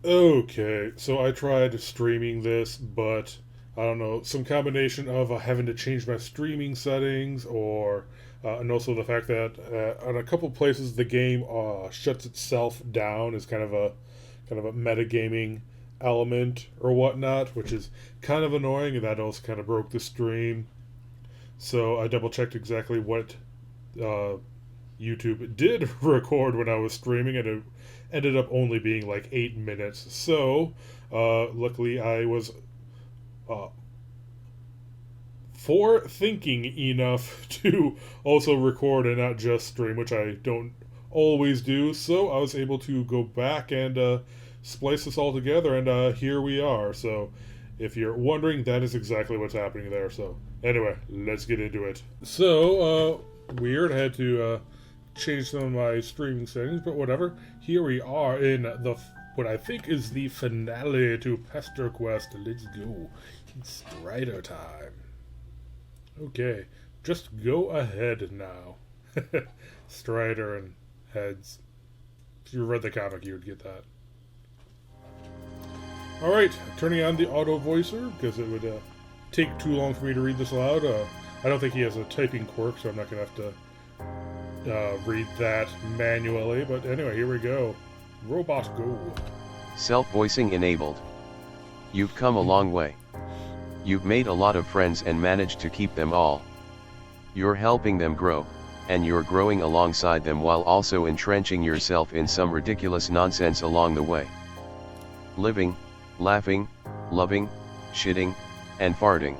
Okay, so I tried streaming this, but I don't know, some combination of having to change my streaming settings, or and also the fact that on a couple places the game shuts itself down is kind of a metagaming element or whatnot, which is kind of annoying, and that also kind of broke the stream. So I double checked exactly what uh, YouTube did record when I was streaming, and it ended up only being like 8 minutes. So, luckily, I was uh, thinking enough to also record and not just stream, which I don't always do. So, I was able to go back and splice this all together, and here we are. So, if you're wondering, that is exactly what's happening there. So, anyway, let's get into it. So, weird. I had to change some of my streaming settings, but whatever. Here we are in the what I think is the finale to Pesterquest. Let's go. It's Strider time. Okay, just go ahead now. Strider and heads. If you read the comic, you would get that. Alright, turning on the auto voicer because it would take too long for me to read this aloud. I don't think he has a typing quirk, so I'm not going to have to read that manually. But anyway, here we go. Robot go. Self-voicing enabled. You've come a long way. You've made a lot of friends and managed to keep them all. You're helping them grow, and you're growing alongside them while also entrenching yourself in some ridiculous nonsense along the way. Living, laughing, loving, shitting, and farting.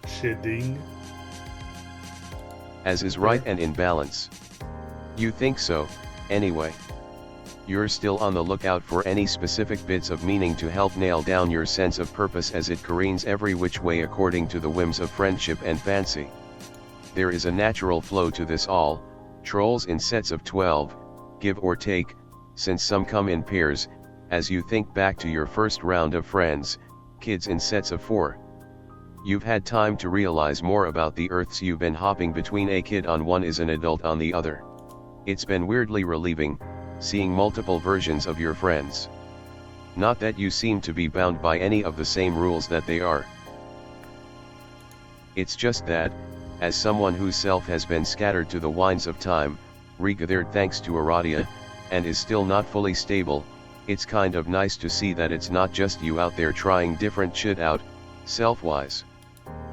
Shitting. As is right and in balance. You think so, anyway. You're still on the lookout for any specific bits of meaning to help nail down your sense of purpose as it careens every which way according to the whims of friendship and fancy. There is a natural flow to this all, trolls in sets of 12, give or take, since some come in pairs, as you think back to your first round of friends, kids in sets of 4. You've had time to realize more about the earths you've been hopping between. A kid on one is an adult on the other. It's been weirdly relieving, seeing multiple versions of your friends. Not that you seem to be bound by any of the same rules that they are. It's just that, as someone whose self has been scattered to the winds of time, regathered thanks to Aradia, and is still not fully stable, it's kind of nice to see that it's not just you out there trying different shit out, self-wise.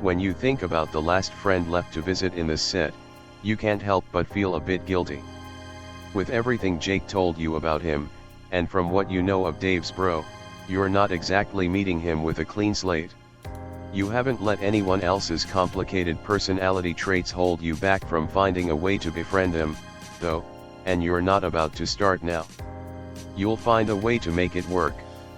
When you think about the last friend left to visit in this set, you can't help but feel a bit guilty. With everything Jake told you about him, and from what you know of Dave's bro, you're not exactly meeting him with a clean slate. You haven't let anyone else's complicated personality traits hold you back from finding a way to befriend him, though, and you're not about to start now. You'll find a way to make it work.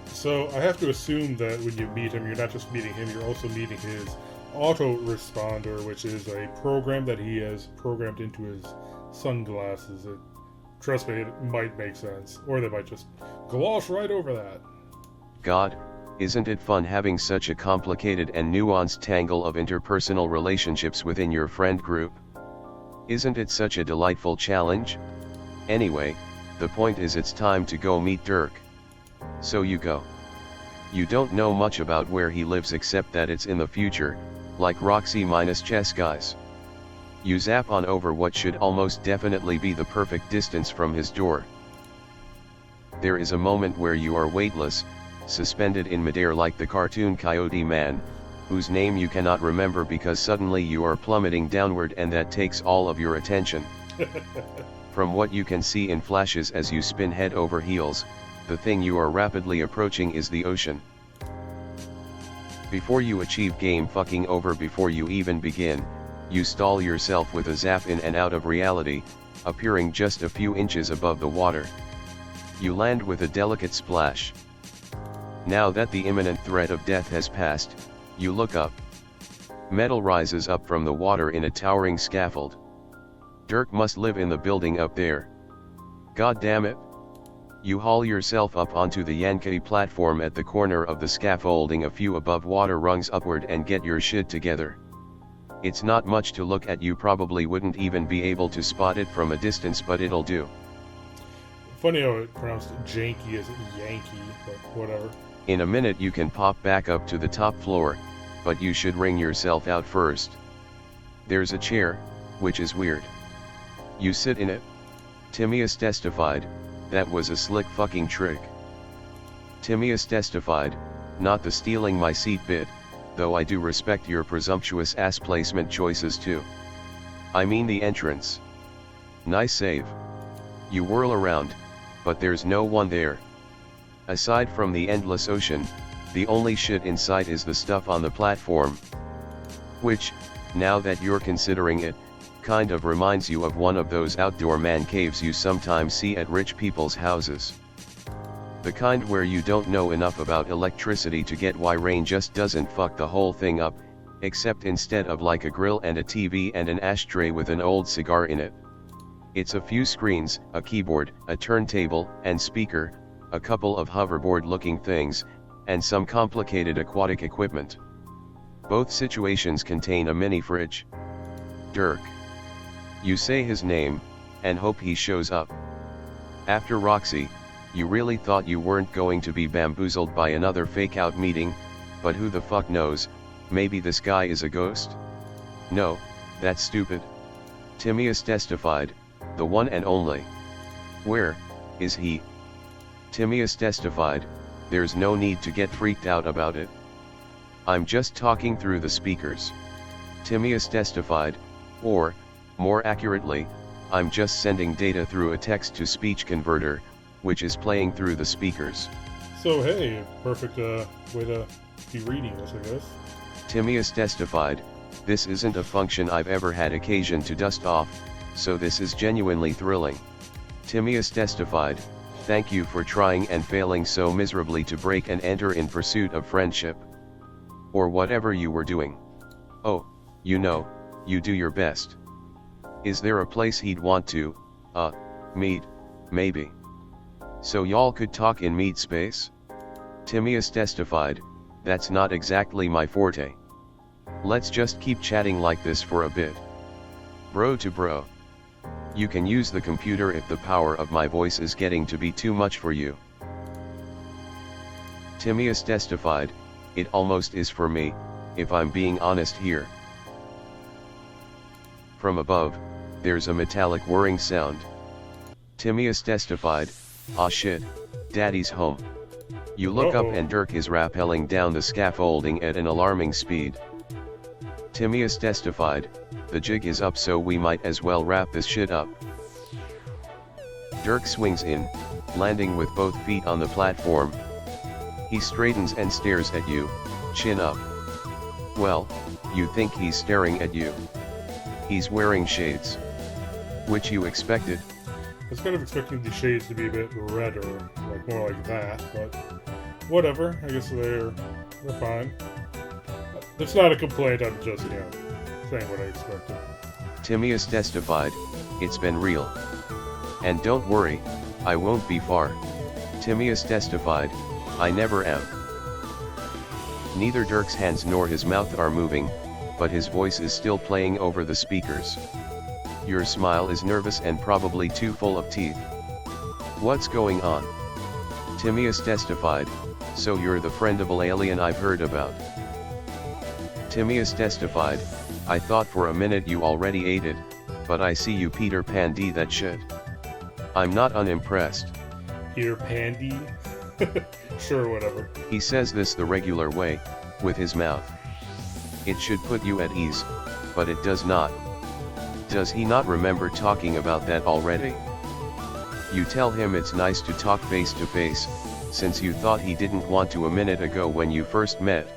So I have to assume that when you meet him, you're not just meeting him, you're also meeting his autoresponder, which is a program that he has programmed into his sunglasses. Trust me, it might make sense. Or they might just gloss right over that. God, isn't it fun having such a complicated and nuanced tangle of interpersonal relationships within your friend group? Isn't it such a delightful challenge? Anyway, the point is it's time to go meet Dirk. So you go. You don't know much about where he lives except that it's in the future, like Roxy minus chess guys. You zap on over what should almost definitely be the perfect distance from his door. There is a moment where you are weightless, suspended in midair like the cartoon Coyote Man, whose name you cannot remember because suddenly you are plummeting downward and that takes all of your attention. From what you can see in flashes as you spin head over heels, the thing you are rapidly approaching is the ocean. Before you achieve game fucking over, before you even begin, you stall yourself with a zap in and out of reality, appearing just a few inches above the water. You land with a delicate splash. Now that the imminent threat of death has passed, you look up. Metal rises up from the water in a towering scaffold. Dirk must live in the building up there. God damn it. You haul yourself up onto the Yankee platform at the corner of the scaffolding a few above water rungs upward and get your shit together. It's not much to look at, you probably wouldn't even be able to spot it from a distance, but it'll do. Funny how it pronounced janky as Yankee, but whatever. In a minute you can pop back up to the top floor, but you should ring yourself out first. There's a chair, which is weird. You sit in it. Timaeus testified, that was a slick fucking trick. Timaeus testified, not the stealing my seat bit, though I do respect your presumptuous ass placement choices too. I mean the entrance. Nice save. You whirl around, but there's no one there. Aside from the endless ocean, the only shit in sight is the stuff on the platform. Which, now that you're considering it, kind of reminds you of one of those outdoor man caves you sometimes see at rich people's houses. The kind where you don't know enough about electricity to get why rain just doesn't fuck the whole thing up, except instead of like a grill and a TV and an ashtray with an old cigar in it. It's a few screens, a keyboard, a turntable, and speaker, a couple of hoverboard-looking things, and some complicated aquatic equipment. Both situations contain a mini fridge. Dirk. You say his name, and hope he shows up. After Roxy, you really thought you weren't going to be bamboozled by another fake-out meeting, but who the fuck knows, maybe this guy is a ghost? No, that's stupid. Timaeus testified, the one and only. Where is he? Timaeus testified, there's no need to get freaked out about it. I'm just talking through the speakers. Timaeus testified, or, more accurately, I'm just sending data through a text-to-speech converter, which is playing through the speakers. So hey, perfect way to be reading this, I guess. Timaeus testified, this isn't a function I've ever had occasion to dust off, so this is genuinely thrilling. Timaeus testified, thank you for trying and failing so miserably to break and enter in pursuit of friendship. Or whatever you were doing. Oh, you know, you do your best. Is there a place he'd want to, meet, maybe? So y'all could talk in meet space? Timaeus testified, that's not exactly my forte. Let's just keep chatting like this for a bit. Bro to bro. You can use the computer if the power of my voice is getting to be too much for you. Timaeus testified, it almost is for me, if I'm being honest here. From above, there's a metallic whirring sound. Timaeus testified, ah shit, daddy's home. You look up and Dirk is rappelling down the scaffolding at an alarming speed. Timaeus testified, the jig is up so we might as well wrap this shit up. Dirk swings in, landing with both feet on the platform. He straightens and stares at you, chin up. Well, you think he's staring at you. He's wearing shades. Which you expected? I was kind of expecting the shades to be a bit redder, like more like that, but whatever, I guess they're fine. It's not a complaint, I'm just, saying what I expected. Timaeus testified, it's been real. And don't worry, I won't be far. Timaeus testified, I never am. Neither Dirk's hands nor his mouth are moving, but his voice is still playing over the speakers. Your smile is nervous and probably too full of teeth. What's going on? Timaeus testified, so you're the friendable alien I've heard about. Timaeus testified, I thought for a minute you already ate it, but I see you Peter Pan-D that shit. I'm not unimpressed. Peter Pan-D? Sure, whatever. He says this the regular way, with his mouth. It should put you at ease, but it does not. Does he not remember talking about that already? You tell him it's nice to talk face to face, since you thought he didn't want to a minute ago when you first met.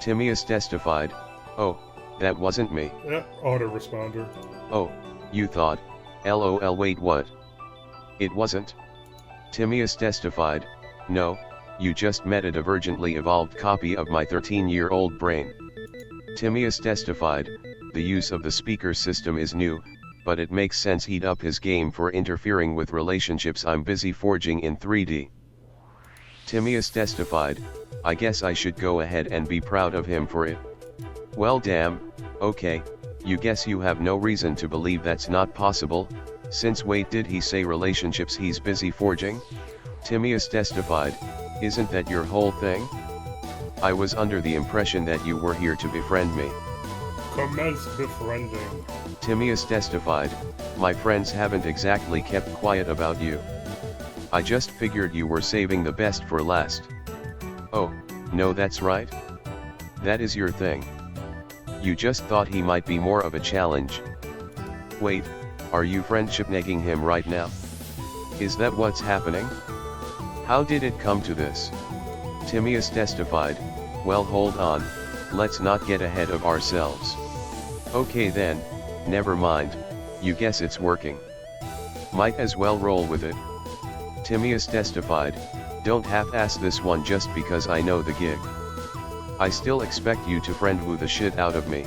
Timaeus testified, oh, that wasn't me. Autoresponder. Oh, you thought, lol wait what? It wasn't. Timaeus testified, no, you just met a divergently evolved copy of my 13-year-old brain. Timaeus testified, the use of the speaker system is new, but it makes sense he'd up his game for interfering with relationships I'm busy forging in 3D. Timaeus testified, I guess I should go ahead and be proud of him for it. Well damn, okay, you guess you have no reason to believe that's not possible, Since wait, did he say relationships he's busy forging? Timaeus testified, isn't that your whole thing? I was under the impression that you were here to befriend me. Commence befriending. Timaeus testified, my friends haven't exactly kept quiet about you. I just figured you were saving the best for last. Oh, no, that's right. That is your thing. You just thought he might be more of a challenge. Wait, are you friendship negging him right now? Is that what's happening? How did it come to this? Timaeus testified, well, hold on, let's not get ahead of ourselves. Okay then, never mind, you guess it's working. Might as well roll with it. Timaeus testified, don't half-ass this one just because I know the gig. I still expect you to friend woo the shit out of me.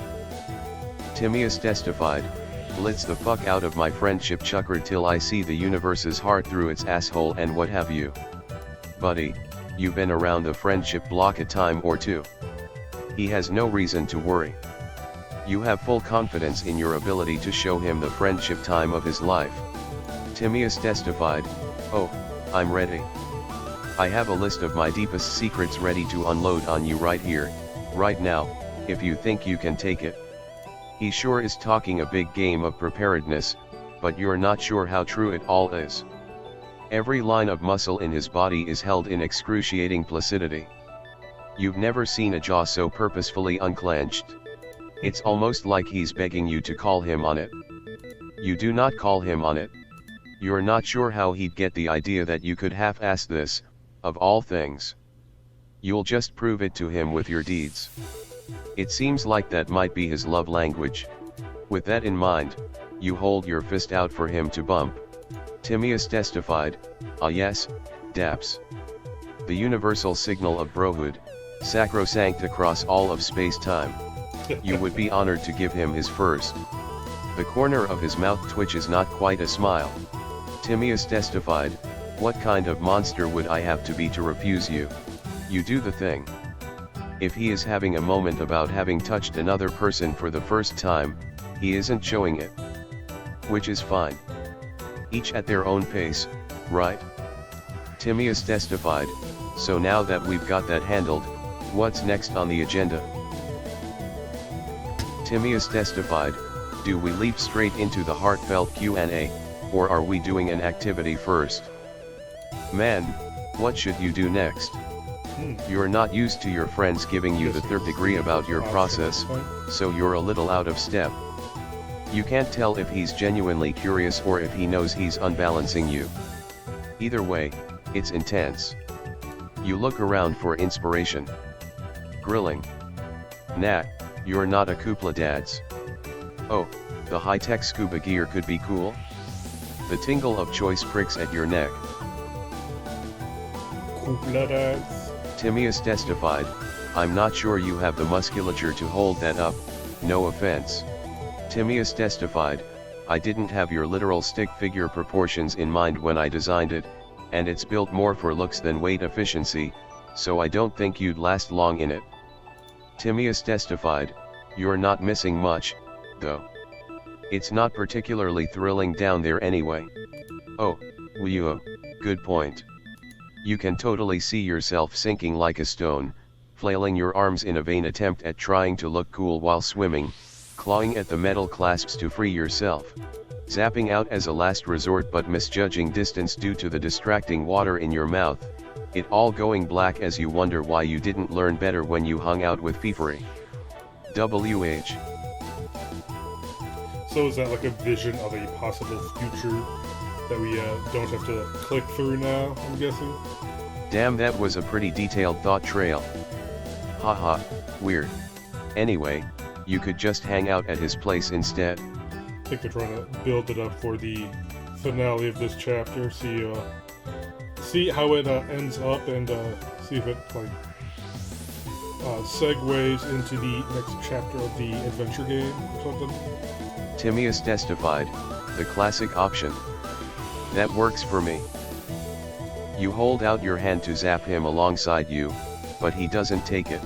Timaeus testified, blitz the fuck out of my friendship chucker till I see the universe's heart through its asshole and what have you. Buddy, you've been around the friendship block a time or two. He has no reason to worry. You have full confidence in your ability to show him the friendship time of his life. Timaeus testified, oh, I'm ready. I have a list of my deepest secrets ready to unload on you right here, right now, if you think you can take it. He sure is talking a big game of preparedness, but you're not sure how true it all is. Every line of muscle in his body is held in excruciating placidity. You've never seen a jaw so purposefully unclenched. It's almost like he's begging you to call him on it. You do not call him on it. You're not sure how he'd get the idea that you could half-ass this, of all things. You'll just prove it to him with your deeds. It seems like that might be his love language. With that in mind, you hold your fist out for him to bump. Timaeus testified, ah yes, daps. The universal signal of brohood, sacrosanct across all of space-time. You would be honored to give him his first. The corner of his mouth twitches not quite a smile. Timaeus testified, what kind of monster would I have to be to refuse you? You do the thing. If he is having a moment about having touched another person for the first time, he isn't showing it. Which is fine. Each at their own pace, right? Timaeus testified, so now that we've got that handled, what's next on the agenda? Timaeus testified, do we leap straight into the heartfelt Q&A, or are we doing an activity first? Man, what should you do next? You're not used to your friends giving you the third degree about your process, so you're a little out of step. You can't tell if he's genuinely curious or if he knows he's unbalancing you. Either way, it's intense. You look around for inspiration. Grilling. Nah, you're not a Koopla dads. Oh, the high-tech scuba gear could be cool. The tingle of choice pricks at your neck. Koopla dads. Timaeus testified, I'm not sure you have the musculature to hold that up, no offense. Timaeus testified, I didn't have your literal stick figure proportions in mind when I designed it, and it's built more for looks than weight efficiency, so I don't think you'd last long in it. Timaeus testified, you're not missing much, though. It's not particularly thrilling down there anyway. Oh, Wio, good point. You can totally see yourself sinking like a stone, flailing your arms in a vain attempt at trying to look cool while swimming, clawing at the metal clasps to free yourself, zapping out as a last resort but misjudging distance due to the distracting water in your mouth, it all going black as you wonder why you didn't learn better when you hung out with Fieferi. WH. So is that like a vision of a possible future that we don't have to click through now, I'm guessing? Damn, that was a pretty detailed thought trail. Haha, weird. Anyway, you could just hang out at his place instead. I think they're trying to build it up for the finale of this chapter, see how it ends up, and see if it segues into the next chapter of the adventure game or something. Timaeus testified, the classic option. That works for me. You hold out your hand to zap him alongside you, but he doesn't take it.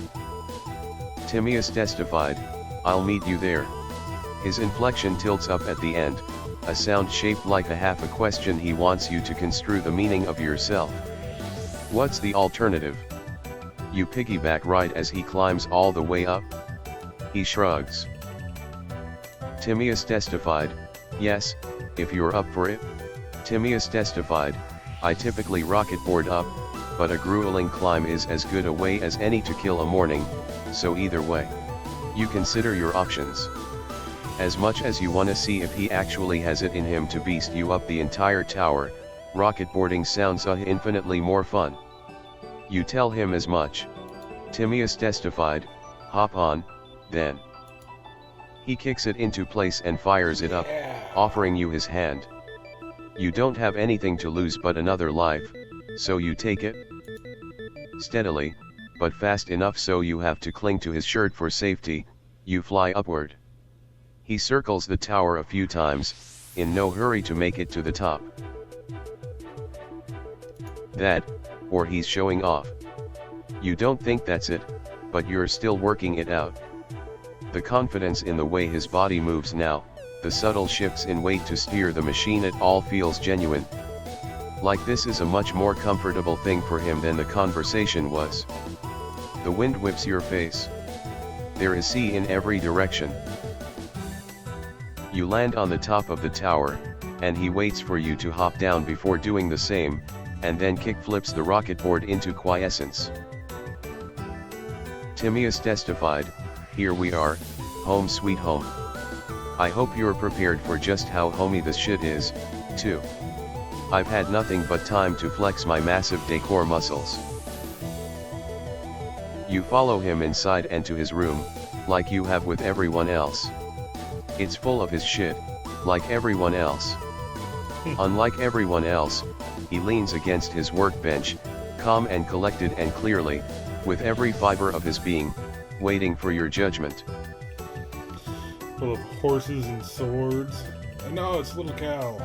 Timaeus testified, I'll meet you there. His inflection tilts up at the end, a sound shaped like a half a question. He wants you to construe the meaning of yourself. What's the alternative? You piggyback right as he climbs all the way up? He shrugs. Timaeus testified, yes, if you're up for it. Timaeus testified, I typically rocketboard up, but a grueling climb is as good a way as any to kill a morning, so either way. You consider your options. As much as you want to see if he actually has it in him to beast you up the entire tower, rocketboarding sounds infinitely more fun. You tell him as much. Timaeus testified, hop on, then. He kicks it into place and fires it up, offering you his hand. You don't have anything to lose but another life, so you take it. Steadily, but fast enough so you have to cling to his shirt for safety, you fly upward. He circles the tower a few times, in no hurry to make it to the top. That, or he's showing off. You don't think that's it, but you're still working it out. The confidence in the way his body moves now, the subtle shifts in weight to steer the machine, it all feels genuine. Like this is a much more comfortable thing for him than the conversation was. The wind whips your face. There is sea in every direction. You land on the top of the tower, and he waits for you to hop down before doing the same, and then kick-flips the rocketboard into quiescence. Timaeus testified, here we are, home sweet home. I hope you're prepared for just how homey this shit is, too. I've had nothing but time to flex my massive decor muscles. You follow him inside and to his room, like you have with everyone else. It's full of his shit, like everyone else. Unlike everyone else, he leans against his workbench, calm and collected and clearly, with every fiber of his being, waiting for your judgment. Full of horses and swords. No, it's Little Cow.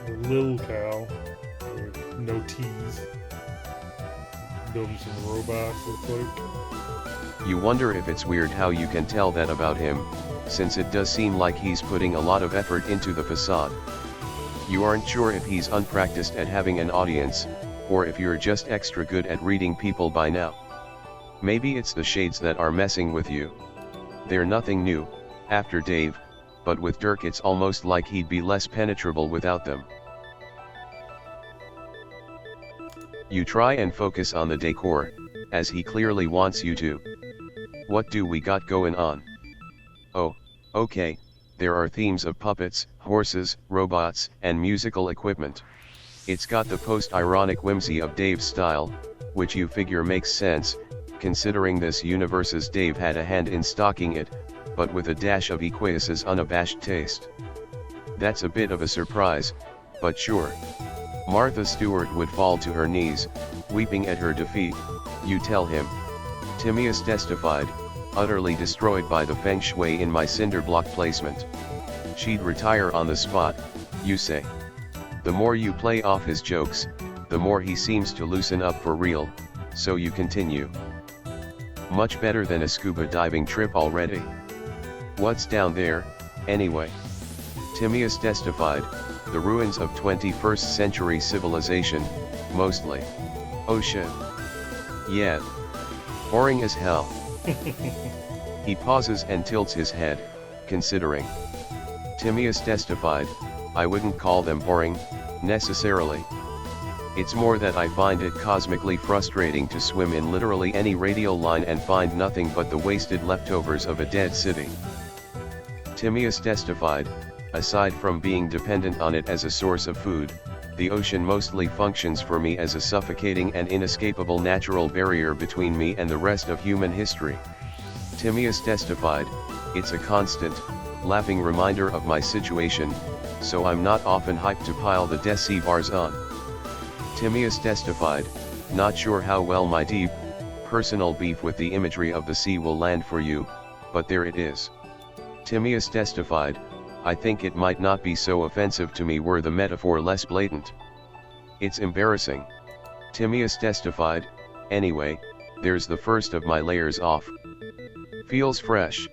Or Lil Cow. With no T's. Building some robots, looks like. You wonder if it's weird how you can tell that about him, since it does seem like he's putting a lot of effort into the facade. You aren't sure if he's unpracticed at having an audience, or if you're just extra good at reading people by now. Maybe it's the shades that are messing with you. They're nothing new, after Dave, but with Dirk it's almost like he'd be less penetrable without them. You try and focus on the decor, as he clearly wants you to. What do we got going on? Oh, okay, there are themes of puppets, horses, robots, and musical equipment. It's got the post-ironic whimsy of Dave's style, which you figure makes sense, considering this universe's Dave had a hand in stocking it, but with a dash of Equeus's unabashed taste. That's a bit of a surprise, but sure. Martha Stewart would fall to her knees, weeping at her defeat, you tell him. Timaeus testified, utterly destroyed by the feng shui in my cinder block placement. She'd retire on the spot, you say. The more you play off his jokes, the more he seems to loosen up for real, so you continue. Much better than a scuba diving trip already. What's down there, anyway? Timaeus testified, the ruins of 21st century civilization, mostly. Oh shit. Yeah. Boring as hell. He pauses and tilts his head, considering. Timaeus testified, I wouldn't call them boring, necessarily. It's more that I find it cosmically frustrating to swim in literally any radial line and find nothing but the wasted leftovers of a dead city. Timaeus testified, aside from being dependent on it as a source of food, the ocean mostly functions for me as a suffocating and inescapable natural barrier between me and the rest of human history. Timaeus testified, it's a constant, laughing reminder of my situation, so I'm not often hyped to pile the decibars on. Timaeus testified, not sure how well my deep, personal beef with the imagery of the sea will land for you, but there it is. Timaeus testified, I think it might not be so offensive to me were the metaphor less blatant. It's embarrassing. Timaeus testified, anyway, there's the first of my layers off. Feels fresh.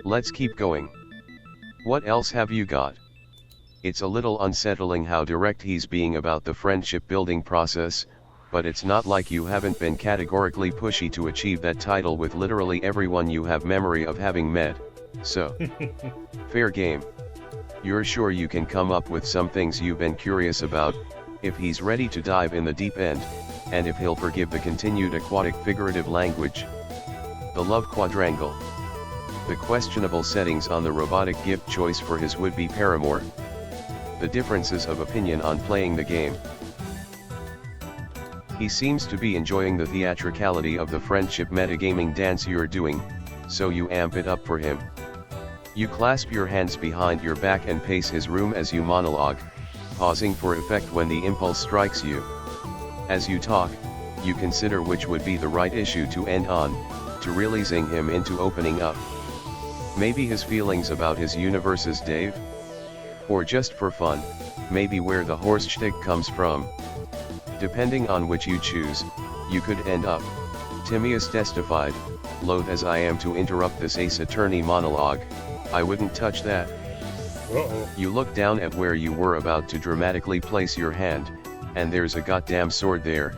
Let's keep going. What else have you got? It's a little unsettling how direct he's being about the friendship building process, but it's not like you haven't been categorically pushy to achieve that title with literally everyone you have memory of having met, so. Fair game. You're sure you can come up with some things you've been curious about, if he's ready to dive in the deep end, and if he'll forgive the continued aquatic figurative language. The love quadrangle. The questionable settings on the robotic gift choice for his would-be paramour. The differences of opinion on playing the game. He seems to be enjoying the theatricality of the friendship metagaming dance you're doing, so you amp it up for him. You clasp your hands behind your back and pace his room as you monologue, pausing for effect when the impulse strikes you. As you talk, you consider which would be the right issue to end on, to really zing him into opening up. Maybe his feelings about his universe's Dave? Or just for fun, maybe where the horse shtick comes from. Depending on which you choose, you could end up. Timaeus testified, loath as I am to interrupt this ace attorney monologue, I wouldn't touch that. Uh-oh. You look down at where you were about to dramatically place your hand, and there's a goddamn sword there,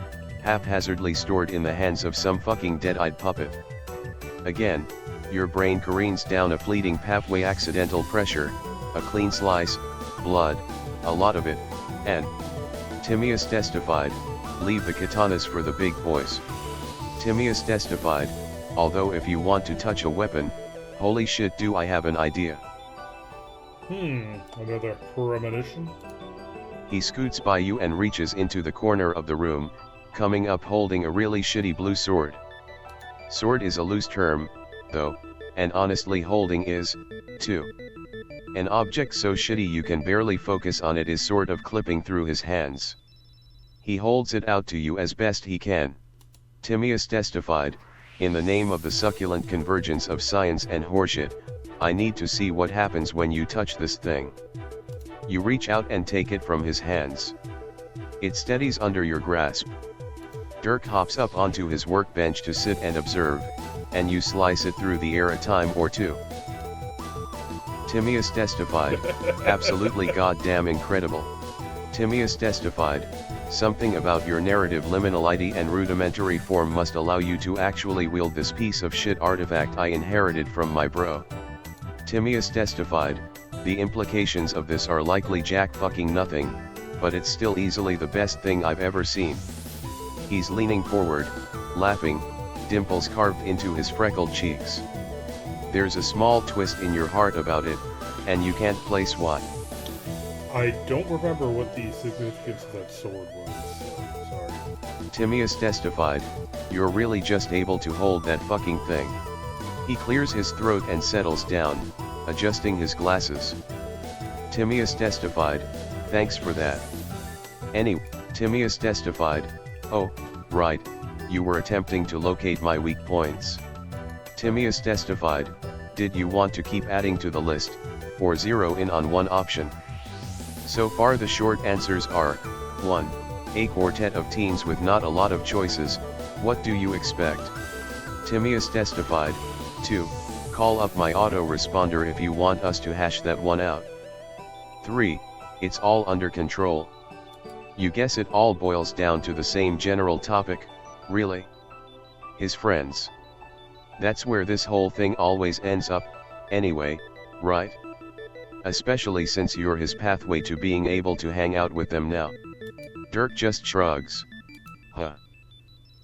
haphazardly stored in the hands of some fucking dead-eyed puppet. Again, your brain careens down a fleeting pathway, accidental pressure, a clean slice, blood, a lot of it, and Timaeus testified, leave the katanas for the big boys. Timaeus testified, although if you want to touch a weapon, holy shit do I have an idea. Another premonition? He scoots by you and reaches into the corner of the room, coming up holding a really shitty blue sword. Sword is a loose term, though, and honestly holding is, too. An object so shitty you can barely focus on it is sort of clipping through his hands. He holds it out to you as best he can. Timaeus testified, in the name of the succulent convergence of science and horseshit, I need to see what happens when you touch this thing. You reach out and take it from his hands. It steadies under your grasp. Dirk hops up onto his workbench to sit and observe, and you slice it through the air a time or two. Timaeus testified, absolutely goddamn incredible. Timaeus testified, something about your narrative liminality and rudimentary form must allow you to actually wield this piece of shit artifact I inherited from my bro. Timaeus testified, the implications of this are likely jack fucking nothing, but it's still easily the best thing I've ever seen. He's leaning forward, laughing, dimples carved into his freckled cheeks. There's a small twist in your heart about it, and you can't place what. I don't remember what the significance of that sword was, so sorry. Timaeus testified, you're really just able to hold that fucking thing. He clears his throat and settles down, adjusting his glasses. Timaeus testified, thanks for that. Anyway, Timaeus testified, oh, right, you were attempting to locate my weak points. Timaeus testified, did you want to keep adding to the list, or zero in on one option? So far the short answers are, 1. A quartet of teens with not a lot of choices, what do you expect? Timaeus testified, 2. Call up my autoresponder if you want us to hash that one out. 3. It's all under control. You guess it all boils down to the same general topic, really? His friends. That's where this whole thing always ends up, anyway, right? Especially since you're his pathway to being able to hang out with them now. Dirk just shrugs. Huh.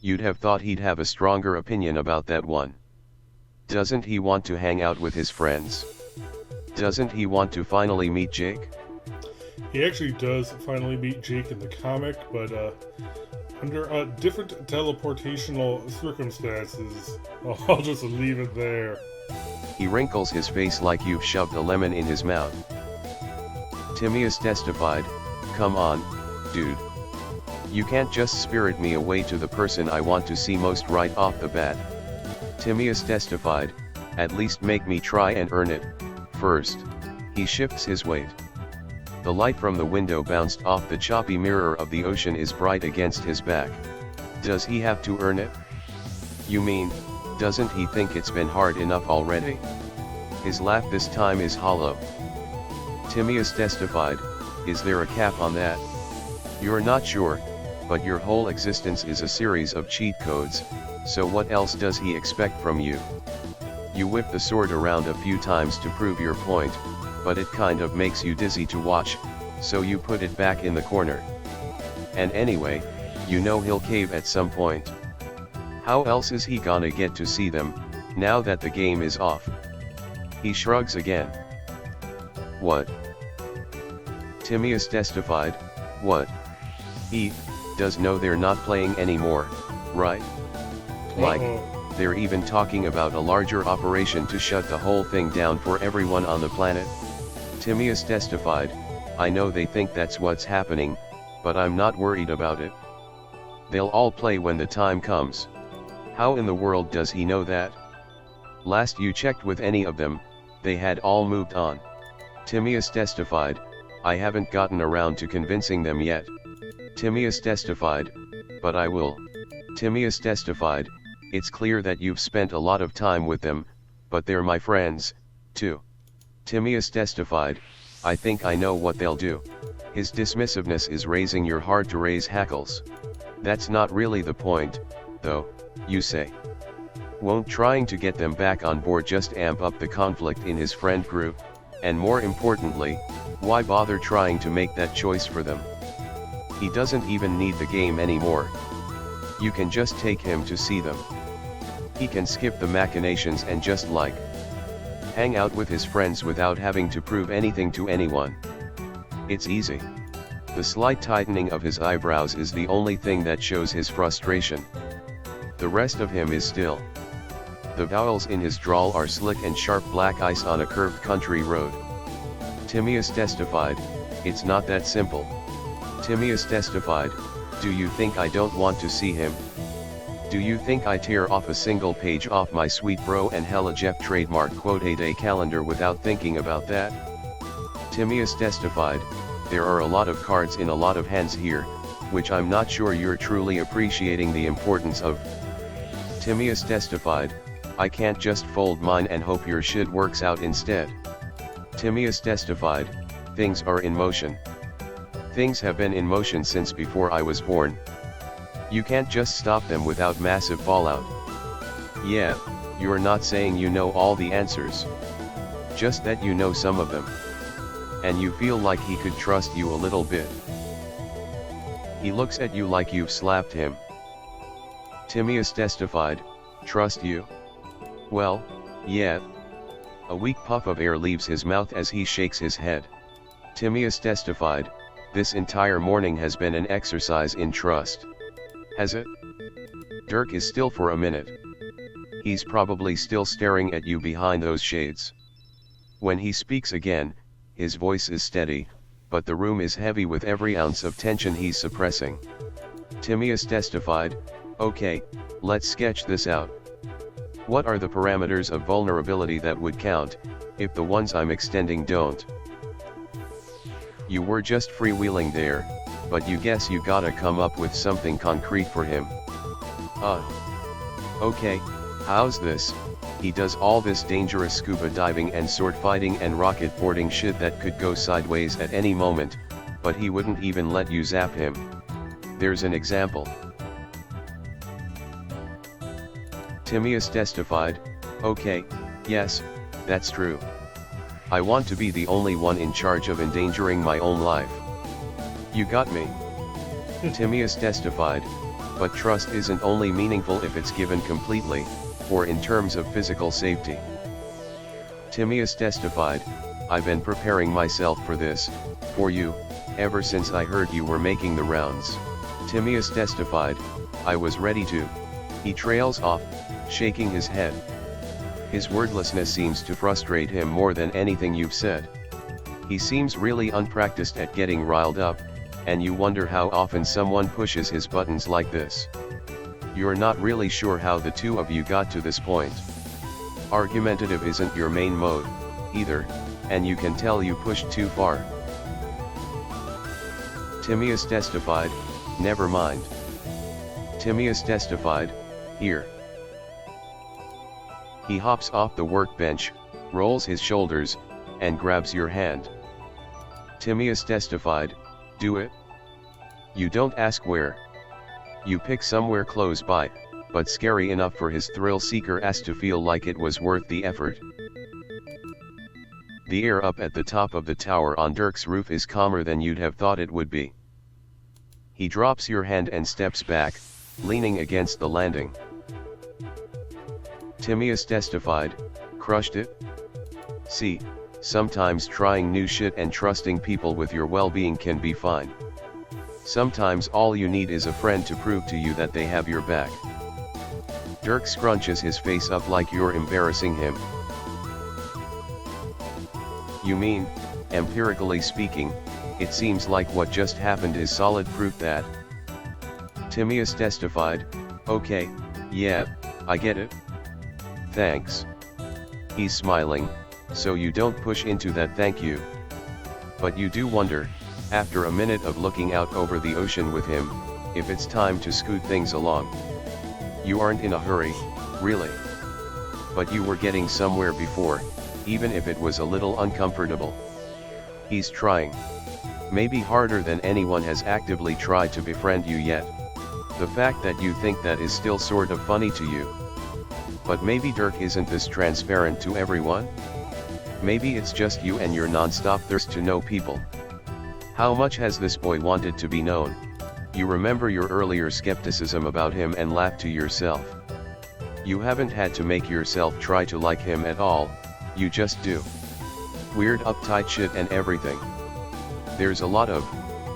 You'd have thought he'd have a stronger opinion about that one. Doesn't he want to hang out with his friends? Doesn't he want to finally meet Jake? He actually does finally meet Jake in the comic, but under different teleportational circumstances. I'll just leave it there. He wrinkles his face like you've shoved a lemon in his mouth. Timaeus testified, come on, dude. You can't just spirit me away to the person I want to see most right off the bat. Timaeus testified, at least make me try and earn it, first. He shifts his weight. The light from the window bounced off the choppy mirror of the ocean is bright against his back. Does he have to earn it? You mean, doesn't he think it's been hard enough already? His laugh this time is hollow. Timaeus testified, Is there a cap on that? You're not sure, but your whole existence is a series of cheat codes, so what else does he expect from you? You whip the sword around a few times to prove your point, but it kind of makes you dizzy to watch, so you put it back in the corner. And anyway, you know he'll cave at some point. How else is he gonna get to see them, now that the game is off? He shrugs again. What? Timaeus testified, what? He does know they're not playing anymore, right? Like, they're even talking about a larger operation to shut the whole thing down for everyone on the planet? Timaeus testified, I know they think that's what's happening, but I'm not worried about it. They'll all play when the time comes. How in the world does he know that? Last you checked with any of them, they had all moved on. Timaeus testified, I haven't gotten around to convincing them yet. Timaeus testified, but I will. Timaeus testified, it's clear that you've spent a lot of time with them, but they're my friends, too. Timaeus testified, I think I know what they'll do. His dismissiveness is raising your hard to raise hackles. That's not really the point, though, you say. Won't trying to get them back on board just amp up the conflict in his friend group, and more importantly, why bother trying to make that choice for them? He doesn't even need the game anymore. You can just take him to see them. He can skip the machinations and just hang out with his friends without having to prove anything to anyone. It's easy. The slight tightening of his eyebrows is the only thing that shows his frustration. The rest of him is still. The vowels in his drawl are slick and sharp black ice on a curved country road. Timaeus testified, it's not that simple. Timaeus testified, do you think I don't want to see him? Do you think I tear off a single page off my Sweet Bro and Hella Jeff trademark quote a day calendar without thinking about that? Timaeus testified, there are a lot of cards in a lot of hands here, which I'm not sure you're truly appreciating the importance of. Timaeus testified, I can't just fold mine and hope your shit works out instead. Timaeus testified, things are in motion. Things have been in motion since before I was born. You can't just stop them without massive fallout. Yeah, you're not saying you know all the answers. Just that you know some of them. And you feel like he could trust you a little bit. He looks at you like you've slapped him. Timaeus testified, trust you? Well, yeah. A weak puff of air leaves his mouth as he shakes his head. Timaeus testified, this entire morning has been an exercise in trust. Has it? Dirk is still for a minute. He's probably still staring at you behind those shades. When he speaks again, his voice is steady, but the room is heavy with every ounce of tension he's suppressing. Timaeus testified, okay, let's sketch this out. What are the parameters of vulnerability that would count, if the ones I'm extending don't? You were just freewheeling there, but you guess you gotta come up with something concrete for him. Okay, how's this? He does all this dangerous scuba diving and sword fighting and rocket boarding shit that could go sideways at any moment, but he wouldn't even let you zap him. There's an example. Timaeus testified, okay, yes, that's true. I want to be the only one in charge of endangering my own life. You got me. Timaeus testified, but trust isn't only meaningful if it's given completely, or in terms of physical safety. Timaeus testified, I've been preparing myself for this, for you, ever since I heard you were making the rounds. Timaeus testified, I was ready to. He trails off, shaking his head. His wordlessness seems to frustrate him more than anything you've said. He seems really unpracticed at getting riled up, and you wonder how often someone pushes his buttons like this. You're not really sure how the two of you got to this point. Argumentative isn't your main mode, either, and you can tell you pushed too far. Timaeus testified, never mind. Timaeus testified, here. He hops off the workbench, rolls his shoulders, and grabs your hand. Timaeus testified, do it? You don't ask where. You pick somewhere close by, but scary enough for his thrill-seeker ass to feel like it was worth the effort. The air up at the top of the tower on Dirk's roof is calmer than you'd have thought it would be. He drops your hand and steps back, leaning against the landing. Timaeus testified, crushed it? See, sometimes trying new shit and trusting people with your well-being can be fine. Sometimes all you need is a friend to prove to you that they have your back. Dirk scrunches his face up like you're embarrassing him. You mean, empirically speaking, it seems like what just happened is solid proof that. Timaeus testified, okay, yeah, I get it. Thanks. He's smiling, so you don't push into that thank you. But you do wonder, after a minute of looking out over the ocean with him, if it's time to scoot things along. You aren't in a hurry, really. But you were getting somewhere before, even if it was a little uncomfortable. He's trying. Maybe harder than anyone has actively tried to befriend you yet. The fact that you think that is still sort of funny to you. But maybe Dirk isn't this transparent to everyone? Maybe it's just you and your non-stop thirst to know people. How much has this boy wanted to be known? You remember your earlier skepticism about him and laugh to yourself. You haven't had to make yourself try to like him at all, you just do. Weird uptight shit and everything. There's a lot of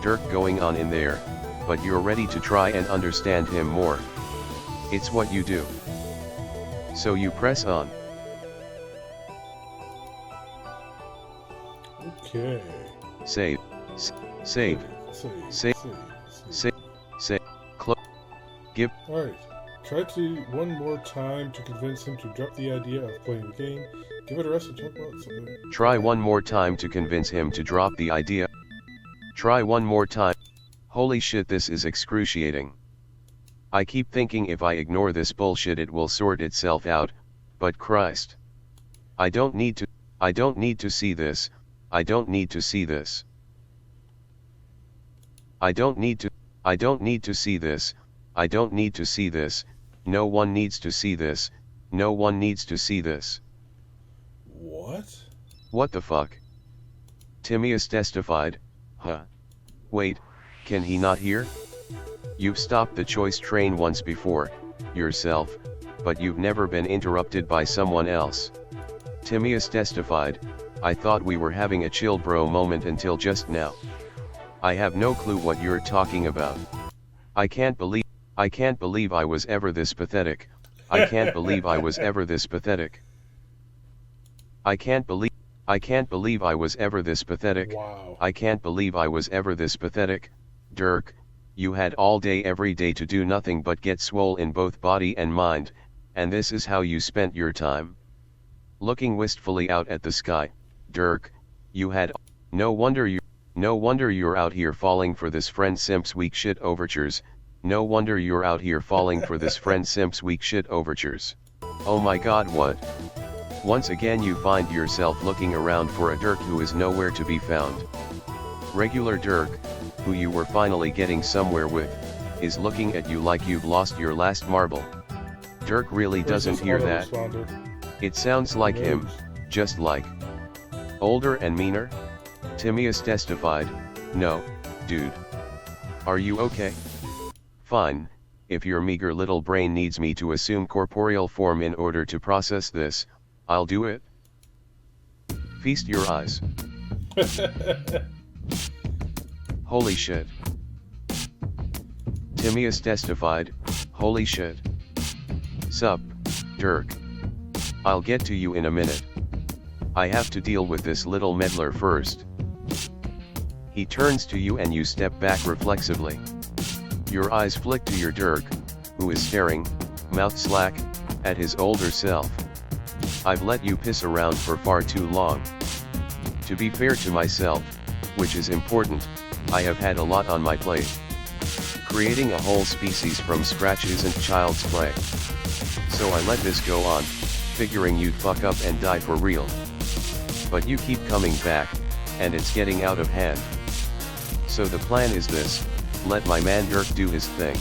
Dirk going on in there, but you're ready to try and understand him more. It's what you do. So you press on. Okay. Save. Save. Save. Close. Give. Alright. Try to one more time to convince him to drop the idea of playing the game. Give it a rest and talk about something. Try one more time to convince him to drop the idea. Try one more time. Holy shit, this is excruciating. I keep thinking if I ignore this bullshit it will sort itself out, but Christ. I don't need to see this. I don't need to see this. I don't need to see this. I don't need to see this. No one needs to see this. No one needs to see this. What? What the fuck? Timaeus testified, huh? Wait, can he not hear? You've stopped the choice train once before, yourself, but you've never been interrupted by someone else. Timaeus testified, I thought we were having a chill bro moment until just now. I have no clue what you're talking about. I can't believe I was ever this pathetic. I can't believe I was ever this pathetic. I can't believe I was ever this pathetic. Wow. I can't believe I was ever this pathetic. Dirk, you had all day every day to do nothing but get swole in both body and mind, and this is how you spent your time. Looking wistfully out at the sky, Dirk, you had, no wonder you're out here falling for this friend simp's weak shit overtures. No wonder you're out here falling for this friend simp's weak shit overtures. Oh my god, what? Once again you find yourself looking around for a Dirk who is nowhere to be found. Regular Dirk, who you were finally getting somewhere with, is looking at you like you've lost your last marble. Dirk really doesn't hear that. It sounds like him, just like. Older and meaner? Timaeus testified, no, dude. Are you okay? Fine, if your meager little brain needs me to assume corporeal form in order to process this, I'll do it. Feast your eyes. Holy shit. Timaeus testified, holy shit. Sup, Dirk. I'll get to you in a minute. I have to deal with this little meddler first. He turns to you and you step back reflexively. Your eyes flick to your Dirk, who is staring, mouth slack, at his older self. I've let you piss around for far too long. To be fair to myself, which is important, I have had a lot on my plate. Creating a whole species from scratch isn't child's play. So I let this go on, figuring you'd fuck up and die for real. But you keep coming back, and it's getting out of hand. So the plan is this: let my man Dirk do his thing.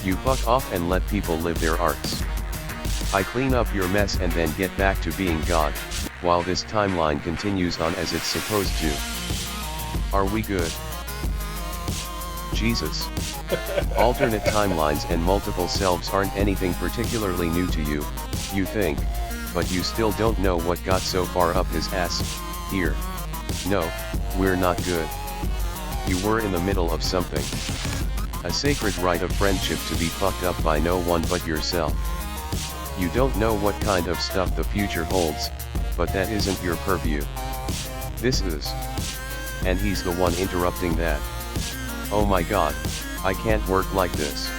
You fuck off and let people live their arcs. I clean up your mess and then get back to being God, while this timeline continues on as it's supposed to. Are we good? Jesus. Alternate timelines and multiple selves aren't anything particularly new to you, you think, but you still don't know what got so far up his ass, here. No, we're not good. You were in the middle of something. A sacred rite of friendship to be fucked up by no one but yourself. You don't know what kind of stuff the future holds, but that isn't your purview. This is. And he's the one interrupting that. Oh my god, I can't work like this.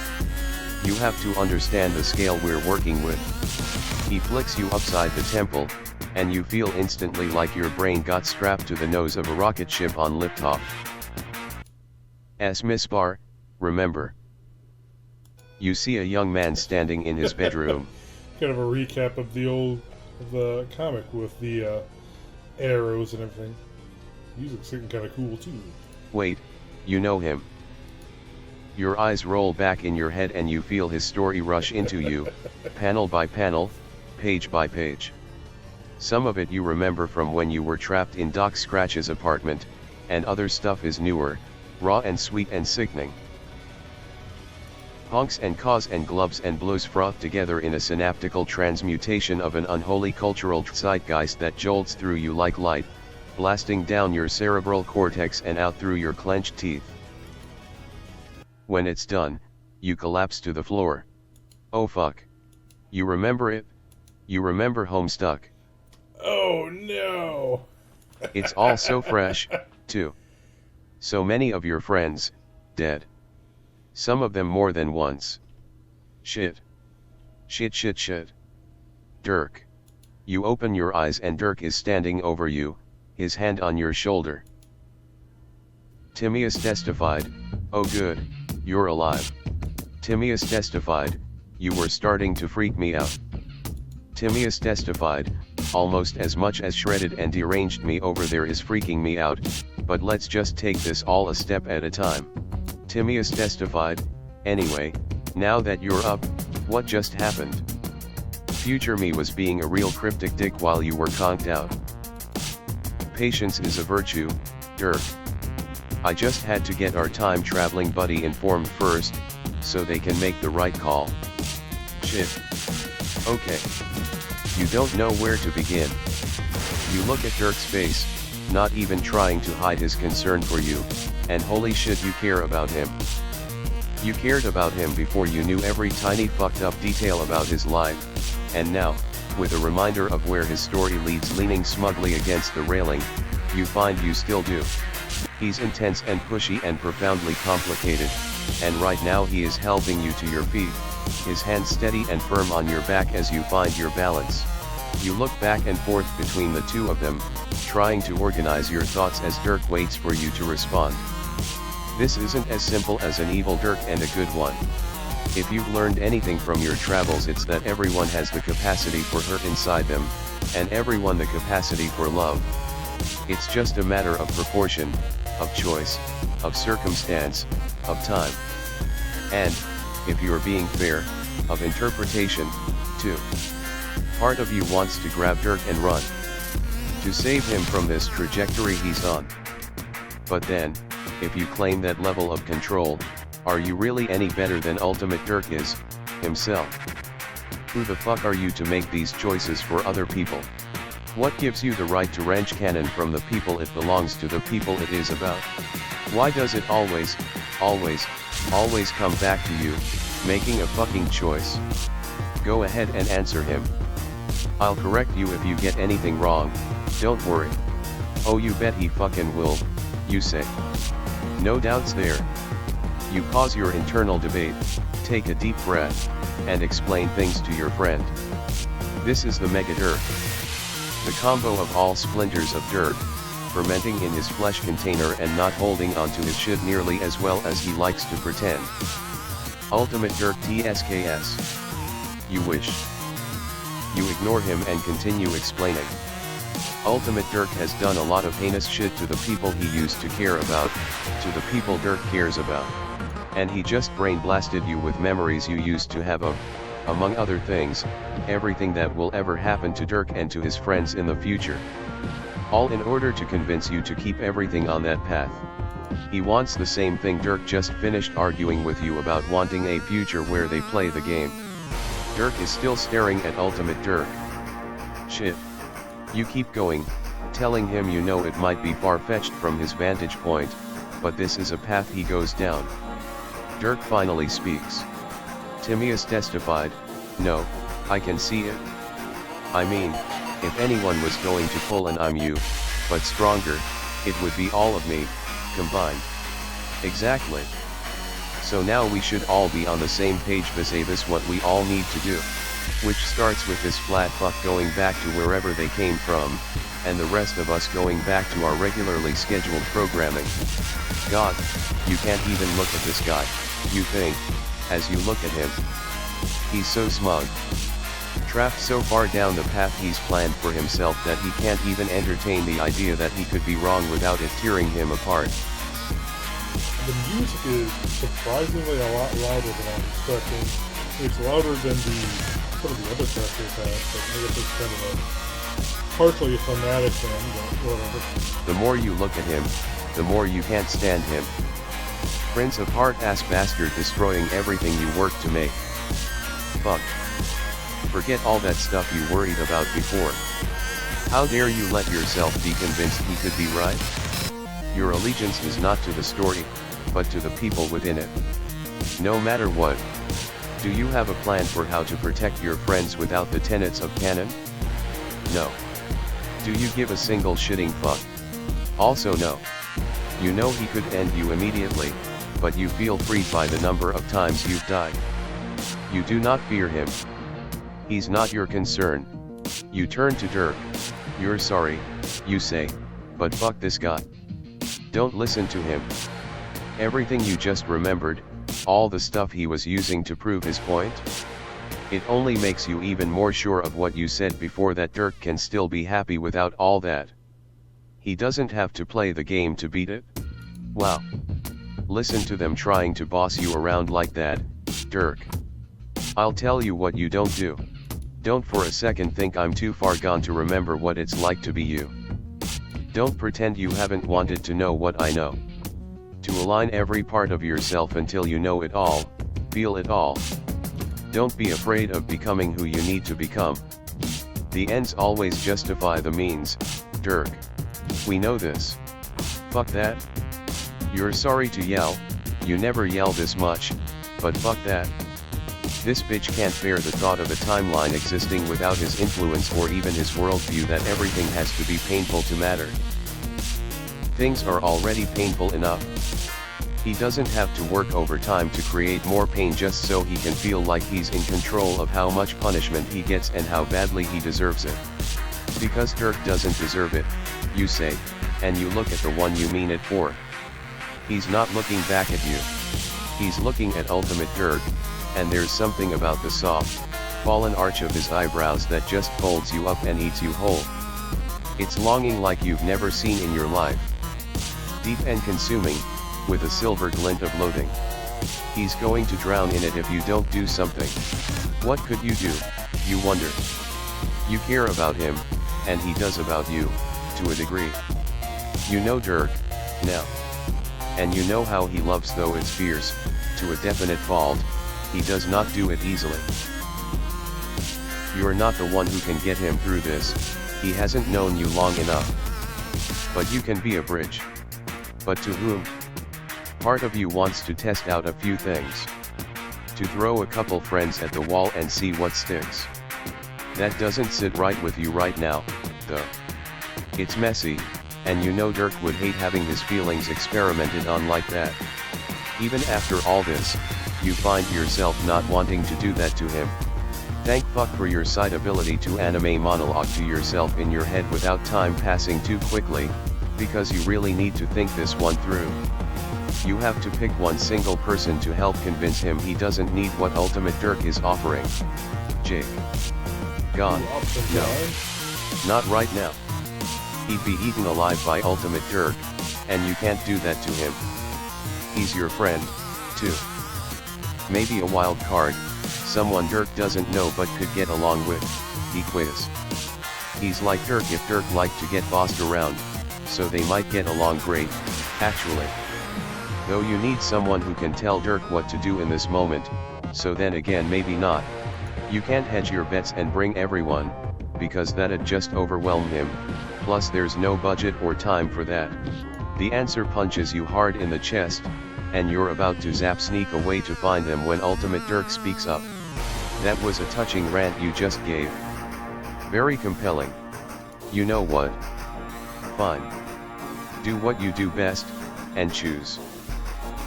You have to understand the scale we're working with. He flicks you upside the temple, and you feel instantly like your brain got strapped to the nose of a rocket ship on liftoff. As Miss Bar, remember. You see a young man standing in his bedroom. Kind of a recap of the comic with the arrows and everything. Music's getting kind of cool too. Wait, you know him. Your eyes roll back in your head and you feel his story rush into you, panel by panel, page by page. Some of it you remember from when you were trapped in Doc Scratch's apartment, and other stuff is newer, raw and sweet and sickening. Honks and caws and gloves and blows froth together in a synaptical transmutation of an unholy cultural zeitgeist that jolts through you like light, blasting down your cerebral cortex and out through your clenched teeth. When it's done, you collapse to the floor. Oh fuck. You remember it? You remember Homestuck? Oh no! It's all so fresh, too. So many of your friends, dead. Some of them more than once. Shit. Shit shit shit. Dirk. You open your eyes and Dirk is standing over you, his hand on your shoulder. Timaeus testified, oh good, you're alive. Timaeus testified, you were starting to freak me out. Timaeus testified, almost as much as shredded and deranged me over there is freaking me out, but let's just take this all a step at a time. Timaeus testified, anyway, now that you're up, what just happened? Future me was being a real cryptic dick while you were conked out. Patience is a virtue, Dirk. I just had to get our time-traveling buddy informed first, so they can make the right call. Shit. Okay. You don't know where to begin. You look at Dirk's face, not even trying to hide his concern for you, and holy shit you care about him. You cared about him before you knew every tiny fucked up detail about his life, and now, with a reminder of where his story leads leaning smugly against the railing, you find you still do. He's intense and pushy and profoundly complicated, and right now he is helping you to your feet, his hands steady and firm on your back as you find your balance. You look back and forth between the two of them, trying to organize your thoughts as Dirk waits for you to respond. This isn't as simple as an evil Dirk and a good one. If you've learned anything from your travels, it's that everyone has the capacity for hurt inside them, and everyone the capacity for love. It's just a matter of proportion, of choice, of circumstance, of time. And, if you're being fair, of interpretation, too. Part of you wants to grab Dirk and run. To save him from this trajectory he's on. But then, if you claim that level of control, are you really any better than Ultimate Dirk is, himself? Who the fuck are you to make these choices for other people? What gives you the right to wrench canon from the people it belongs to the people it is about? Why does it always come back to you, making a fucking choice? Go ahead and answer him. I'll correct you if you get anything wrong, don't worry. Oh you bet he fucking will, you say. No doubts there. You pause your internal debate, take a deep breath, and explain things to your friend. This is the Mega Dirk. The combo of all splinters of Dirk, fermenting in his flesh container and not holding onto his shit nearly as well as he likes to pretend. Ultimate Dirk TSKS. You wish. You ignore him and continue explaining. Ultimate Dirk has done a lot of heinous shit to the people he used to care about, to the people Dirk cares about. And he just brain blasted you with memories you used to have of, among other things, everything that will ever happen to Dirk and to his friends in the future. All in order to convince you to keep everything on that path. He wants the same thing Dirk just finished arguing with you about, wanting a future where they play the game. Dirk is still staring at Ultimate Dirk. Shit. You keep going, telling him you know it might be far-fetched from his vantage point, but this is a path he goes down. Dirk finally speaks. Timaeus testified, "No, I can see it. I mean, if anyone was going to pull an I'm you, but stronger, it would be all of me, combined." Exactly. So now we should all be on the same page vis-a-vis what we all need to do. Which starts with this flat fuck going back to wherever they came from, and the rest of us going back to our regularly scheduled programming. God, you can't even look at this guy, you think, as you look at him. He's so smug. Trapped so far down the path he's planned for himself that he can't even entertain the idea that he could be wrong without it tearing him apart. The music is surprisingly a lot louder than I was expecting. It's louder than some of the other characters have, but I guess it's kind of a partially a thematic thing, but whatever. The more you look at him, the more you can't stand him. Prince of Heart-ass bastard destroying everything you worked to make. Fuck. Forget all that stuff you worried about before. How dare you let yourself be convinced he could be right? Your allegiance is not to the story, but to the people within it. No matter what. Do you have a plan for how to protect your friends without the tenets of canon? No. Do you give a single shitting fuck? Also no. You know he could end you immediately, but you feel freed by the number of times you've died. You do not fear him. He's not your concern. You turn to Dirk. You're sorry, you say, but fuck this guy. Don't listen to him. Everything you just remembered, all the stuff he was using to prove his point? It only makes you even more sure of what you said before, that Dirk can still be happy without all that. He doesn't have to play the game to beat it. Wow. Listen to them trying to boss you around like that, Dirk. I'll tell you what you don't do. Don't for a second think I'm too far gone to remember what it's like to be you. Don't pretend you haven't wanted to know what I know. To align every part of yourself until you know it all, feel it all. Don't be afraid of becoming who you need to become. The ends always justify the means, Dirk. We know this. Fuck that. You're sorry to yell, you never yell this much, but fuck that. This bitch can't bear the thought of a timeline existing without his influence or even his worldview, that everything has to be painful to matter. Things are already painful enough. He doesn't have to work overtime to create more pain just so he can feel like he's in control of how much punishment he gets and how badly he deserves it. Because Dirk doesn't deserve it, you say, and you look at the one you mean it for. He's not looking back at you. He's looking at Ultimate Dirk, and there's something about the soft, fallen arch of his eyebrows that just folds you up and eats you whole. It's longing like you've never seen in your life. Deep and consuming, with a silver glint of loathing. He's going to drown in it if you don't do something. What could you do, you wonder? You care about him, and he does about you, to a degree. You know Dirk, now. And you know how he loves, though it's fierce, to a definite fault. He does not do it easily. You're not the one who can get him through this, he hasn't known you long enough. But you can be a bridge. But to whom? Part of you wants to test out a few things. To throw a couple friends at the wall and see what sticks. That doesn't sit right with you right now, though. It's messy, and you know Dirk would hate having his feelings experimented on like that. Even after all this, you find yourself not wanting to do that to him. Thank fuck for your side ability to anime monologue to yourself in your head without time passing too quickly, because you really need to think this one through. You have to pick one single person to help convince him he doesn't need what Ultimate Dirk is offering. Jake. Gone. No. Not right now. He'd be eaten alive by Ultimate Dirk, and you can't do that to him. He's your friend, too. Maybe a wild card, someone Dirk doesn't know but could get along with, he quiz. He's like Dirk if Dirk liked to get bossed around, so they might get along great, actually. Though you need someone who can tell Dirk what to do in this moment, so then again maybe not. You can't hedge your bets and bring everyone, because that'd just overwhelm him, plus there's no budget or time for that. The answer punches you hard in the chest, and you're about to sneak away to find them when Ultimate Dirk speaks up. That was a touching rant you just gave. Very compelling. You know what? Fine. Do what you do best, and choose.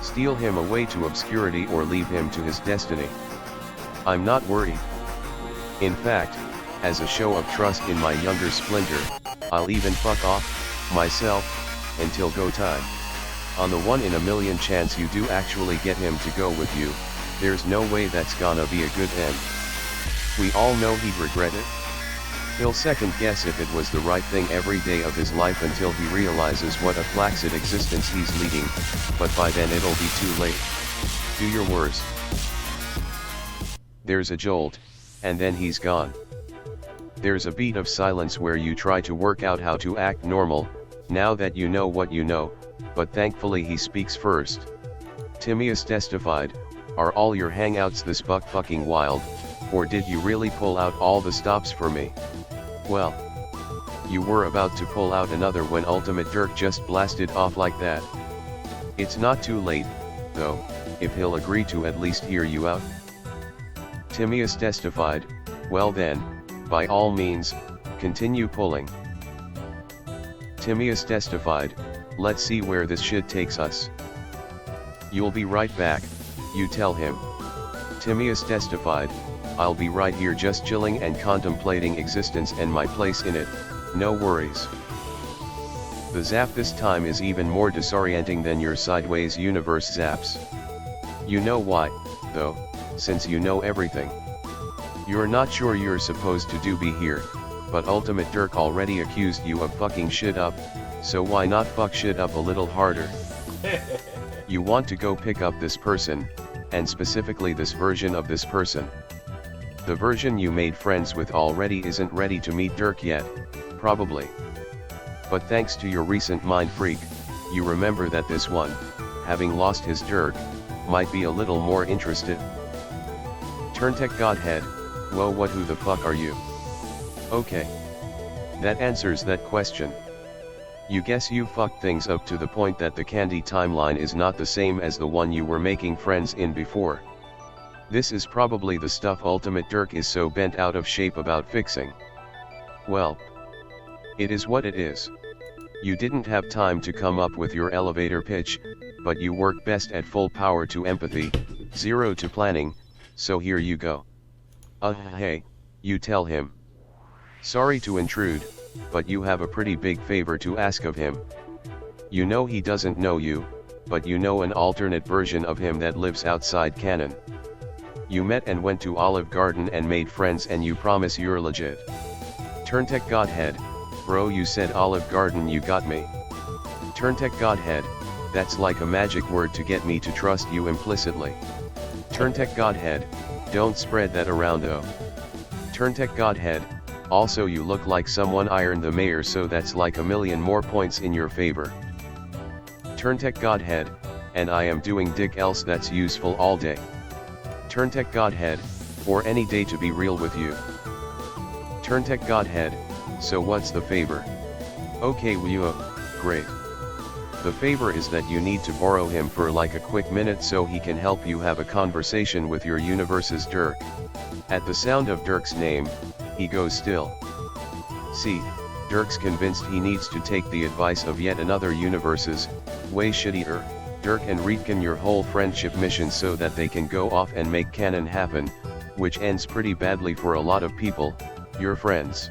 Steal him away to obscurity or leave him to his destiny. I'm not worried. In fact, as a show of trust in my younger splinter, I'll even fuck off, myself, until go time. On the 1 in a million chance you do actually get him to go with you, there's no way that's gonna be a good end. We all know he'd regret it. He'll second guess if it was the right thing every day of his life until he realizes what a flaccid existence he's leading, but by then it'll be too late. Do your worst. There's a jolt, and then he's gone. There's a beat of silence where you try to work out how to act normal, now that you know what you know, but thankfully he speaks first. Timaeus testified, "Are all your hangouts this buck fucking wild, or did you really pull out all the stops for me?" Well, you were about to pull out another when Ultimate Dirk just blasted off like that. It's not too late, though, if he'll agree to at least hear you out. Timaeus testified, "Well then, by all means, continue pulling." Timaeus testified, "Let's see where this shit takes us." "You'll be right back," you tell him. Timaeus testified, "I'll be right here just chilling and contemplating existence and my place in it, no worries." The zap this time is even more disorienting than your sideways universe zaps. You know why, though, since you know everything. You're not sure you're supposed to be here, but Ultimate Dirk already accused you of fucking shit up, so why not fuck shit up a little harder? You want to go pick up this person, and specifically this version of this person. The version you made friends with already isn't ready to meet Dirk yet, probably. But thanks to your recent mind freak, you remember that this one, having lost his Dirk, might be a little more interested. Turntech Godhead, whoa, what who the fuck are you? Okay. That answers that question. You guess you fucked things up to the point that the candy timeline is not the same as the one you were making friends in before. This is probably the stuff Ultimate Dirk is so bent out of shape about fixing. Well, it is what it is. You didn't have time to come up with your elevator pitch, but you work best at full power to empathy, 0 to planning, so here you go. Hey, you tell him. Sorry to intrude, but you have a pretty big favor to ask of him. You know he doesn't know you, but you know an alternate version of him that lives outside canon. You met and went to Olive Garden and made friends and you promise you're legit. Turntech Godhead, bro, you said Olive Garden, you got me. Turntech Godhead, that's like a magic word to get me to trust you implicitly. Turntech Godhead, don't spread that around though. Turntech Godhead, also you look like someone ironed the mayor, so that's like a million more points in your favor. Turntech Godhead, and I am doing dick else that's useful all day. Turntech Godhead, or any day to be real with you. Turntech Godhead, so what's the favor? Okay, great. The favor is that you need to borrow him for like a quick minute so he can help you have a conversation with your universe's Dirk. At the sound of Dirk's name, he goes still. See, Dirk's convinced he needs to take the advice of yet another universe's, way shittier, Dirk and retcon your whole friendship mission so that they can go off and make canon happen, which ends pretty badly for a lot of people, your friends,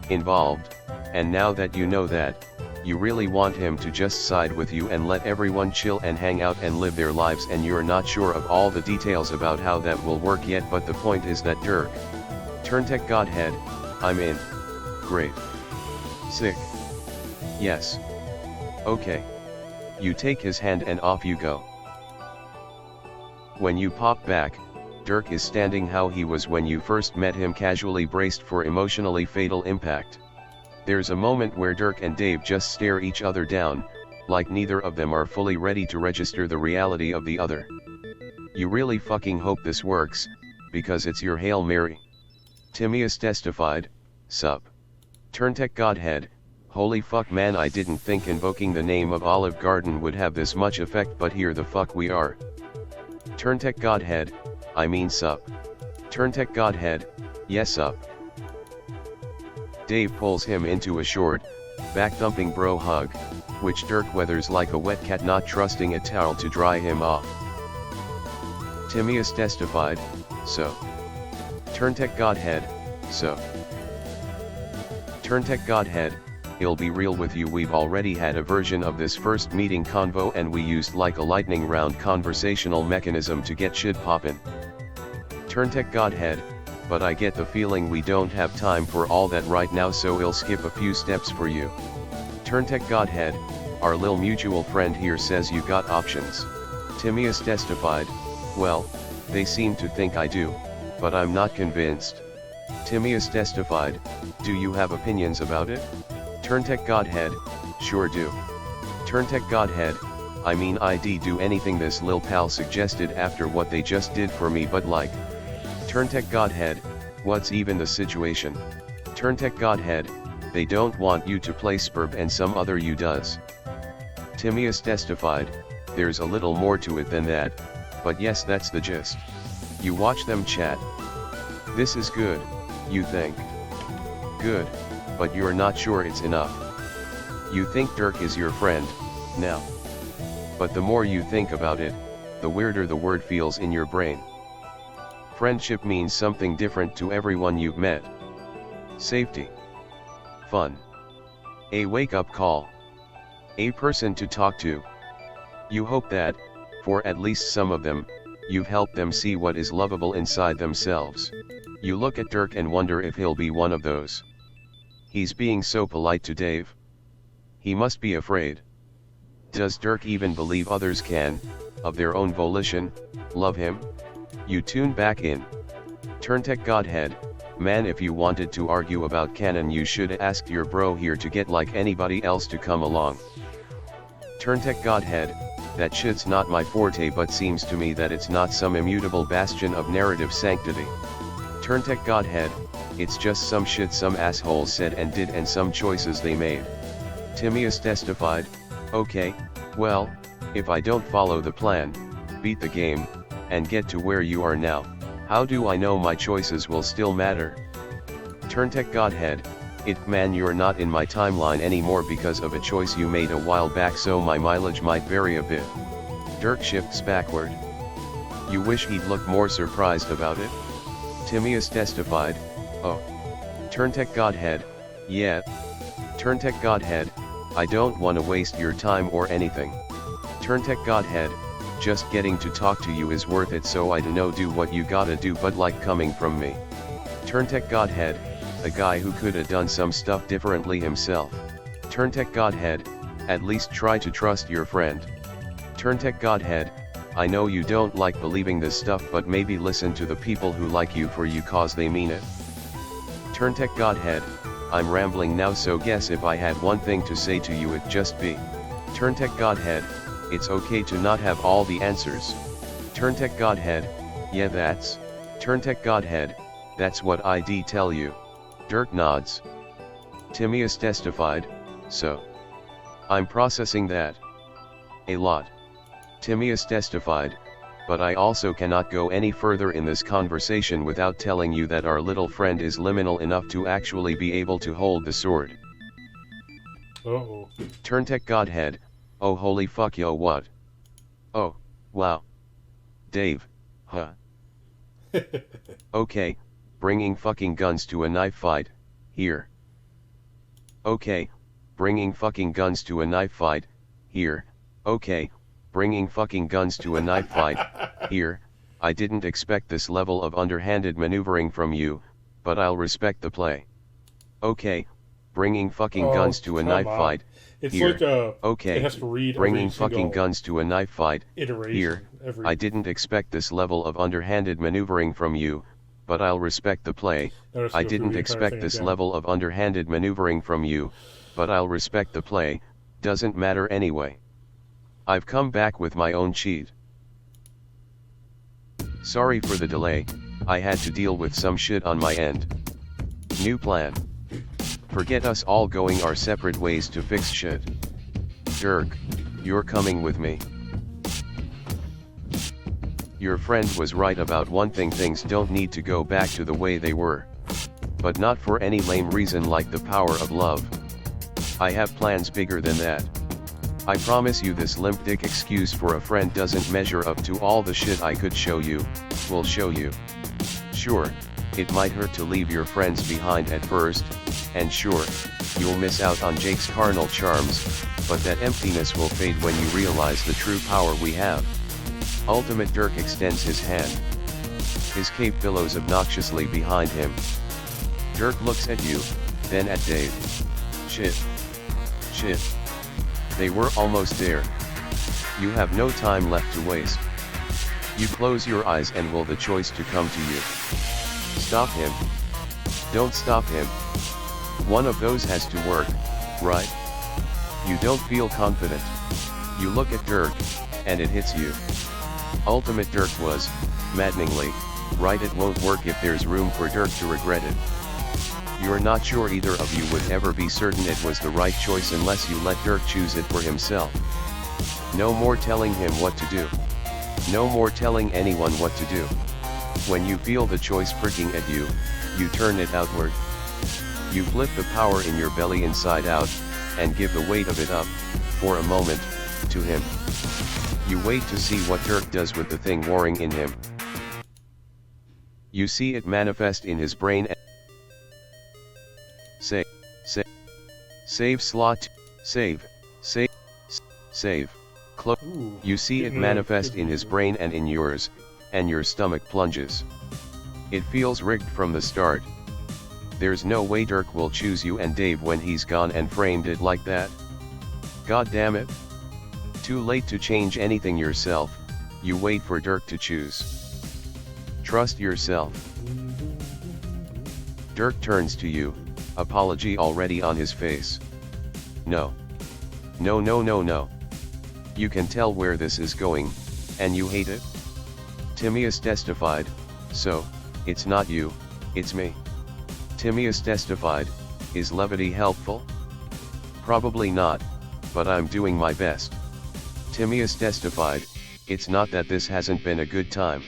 involved, and now that you know that, you really want him to just side with you and let everyone chill and hang out and live their lives, and you're not sure of all the details about how that will work yet, but the point is that Dirk. Turntech Godhead, I'm in. Great. Sick. Yes. Okay. You take his hand and off you go. When you pop back, Dirk is standing how he was when you first met him, casually braced for emotionally fatal impact. There's a moment where Dirk and Dave just stare each other down, like neither of them are fully ready to register the reality of the other. You really fucking hope this works, because it's your Hail Mary. Timaeus testified, sup. Turntech Godhead, holy fuck man, I didn't think invoking the name of Olive Garden would have this much effect, but here the fuck we are. Turntech Godhead, I mean sup. Turntech Godhead, yes sup. Dave pulls him into a short, back-thumping bro hug, which Dirk weathers like a wet cat not trusting a towel to dry him off. Timaeus testified, so. Turntech Godhead, so. Turntech Godhead, I'll be real with you, we've already had a version of this first meeting convo and we used like a lightning round conversational mechanism to get shit poppin'. Turntech Godhead, but I get the feeling we don't have time for all that right now, so I'll skip a few steps for you. Turntech Godhead, our lil mutual friend here says you got options. Timaeus testified, well, they seem to think I do, but I'm not convinced. Timaeus testified, do you have opinions about it? Turntech Godhead, sure do. Turntech Godhead, I mean I'd do anything this lil pal suggested after what they just did for me, but like. Turntech Godhead, what's even the situation? Turntech Godhead, they don't want you to play Spurb and some other you does. Timaeus testified, there's a little more to it than that, but yes, that's the gist. You watch them chat. This is good, you think. Good, but you're not sure it's enough. You think Dirk is your friend, now. But the more you think about it, the weirder the word feels in your brain. Friendship means something different to everyone you've met. Safety. Fun. A wake-up call. A person to talk to. You hope that, for at least some of them, you've helped them see what is lovable inside themselves. You look at Dirk and wonder if he'll be one of those. He's being so polite to Dave. He must be afraid. Does Dirk even believe others can, of their own volition, love him? You tune back in. Turntech Godhead, man, if you wanted to argue about canon you should ask your bro here to get like anybody else to come along. Turntech Godhead, that shit's not my forte, but seems to me that it's not some immutable bastion of narrative sanctity. Turntech Godhead, it's just some shit some assholes said and did and some choices they made. Timaeus testified, okay, well, if I don't follow the plan, beat the game, and get to where you are now, how do I know my choices will still matter? Turntech Godhead, man, you're not in my timeline anymore because of a choice you made a while back, so my mileage might vary a bit. Dirk shifts backward. You wish he'd look more surprised about it? Timaeus testified, oh. Turntech Godhead, yeah. Turntech Godhead, I don't want to waste your time or anything. Turntech Godhead, just getting to talk to you is worth it, so I dunno do what you gotta do, but like coming from me. Turntech Godhead, a guy who coulda done some stuff differently himself. Turntech Godhead, at least try to trust your friend. Turntech Godhead, I know you don't like believing this stuff, but maybe listen to the people who like you for you cause they mean it. Turntech Godhead, I'm rambling now, so guess if I had one thing to say to you it'd just be. Turntech Godhead, it's okay to not have all the answers. Turntech Godhead, yeah that's. Turntech Godhead, that's what I'd tell you. Dirk nods. Timaeus testified, so. I'm processing that. A lot. Timaeus testified, but I also cannot go any further in this conversation without telling you that our little friend is liminal enough to actually be able to hold the sword. Uh-oh. Turntech Godhead, oh holy fuck yo what? Oh, wow. Dave, huh? Okay, bringing fucking guns to a knife fight, here. Okay, bringing fucking guns to a knife fight, here. Okay, bringing fucking guns to a knife fight, here. I didn't expect this level of underhanded maneuvering from you, but I'll respect the play. Okay, Bringing fucking Oh, guns to a come knife on. fight. It's Here. like it Okay. has to read Bringing every fucking single guns to a knife fight. iteration. Here. I didn't expect this level of underhanded maneuvering from you, but I'll respect the play. Notice I go through didn't the entire expect thing this again. level of underhanded maneuvering from you, but I'll respect the play. Doesn't matter anyway. I've come back with my own cheat. Sorry for the delay, I had to deal with some shit on my end. New plan. Forget us all going our separate ways to fix shit. Dirk, you're coming with me. Your friend was right about one thing, things don't need to go back to the way they were. But not for any lame reason like the power of love. I have plans bigger than that. I promise you this limp dick excuse for a friend doesn't measure up to all the shit I could show you, will show you. Sure, it might hurt to leave your friends behind at first, and sure, you'll miss out on Jake's carnal charms, but that emptiness will fade when you realize the true power we have. Ultimate Dirk extends his hand. His cape billows obnoxiously behind him. Dirk looks at you, then at Dave. Shit. Shit. They were almost there. You have no time left to waste. You close your eyes and will the choice to come to you. Stop him. Don't stop him. One of those has to work, right? You don't feel confident. You look at Dirk, and it hits you. Ultimate Dirk was, maddeningly, right, it won't work if there's room for Dirk to regret it. You're not sure either of you would ever be certain it was the right choice unless you let Dirk choose it for himself. No more telling him what to do. No more telling anyone what to do. When you feel the choice pricking at you, you turn it outward. You flip the power in your belly inside out, and give the weight of it up, for a moment, to him. You wait to see what Dirk does with the thing warring in him. You see it manifest in his brain. Save slot, save, close. You see it manifest in his brain and in yours, and your stomach plunges. It feels rigged from the start. There's no way Dirk will choose you and Dave when he's gone and framed it like that. God damn it. Too late to change anything yourself, you wait for Dirk to choose. Trust yourself. Dirk turns to you, apology already on his face. No. No, no, no, no. You can tell where this is going, and you hate it? Timaeus testified, so, it's not you, it's me. Timaeus testified, is levity helpful? Probably not, but I'm doing my best. Timaeus testified, it's not that this hasn't been a good time.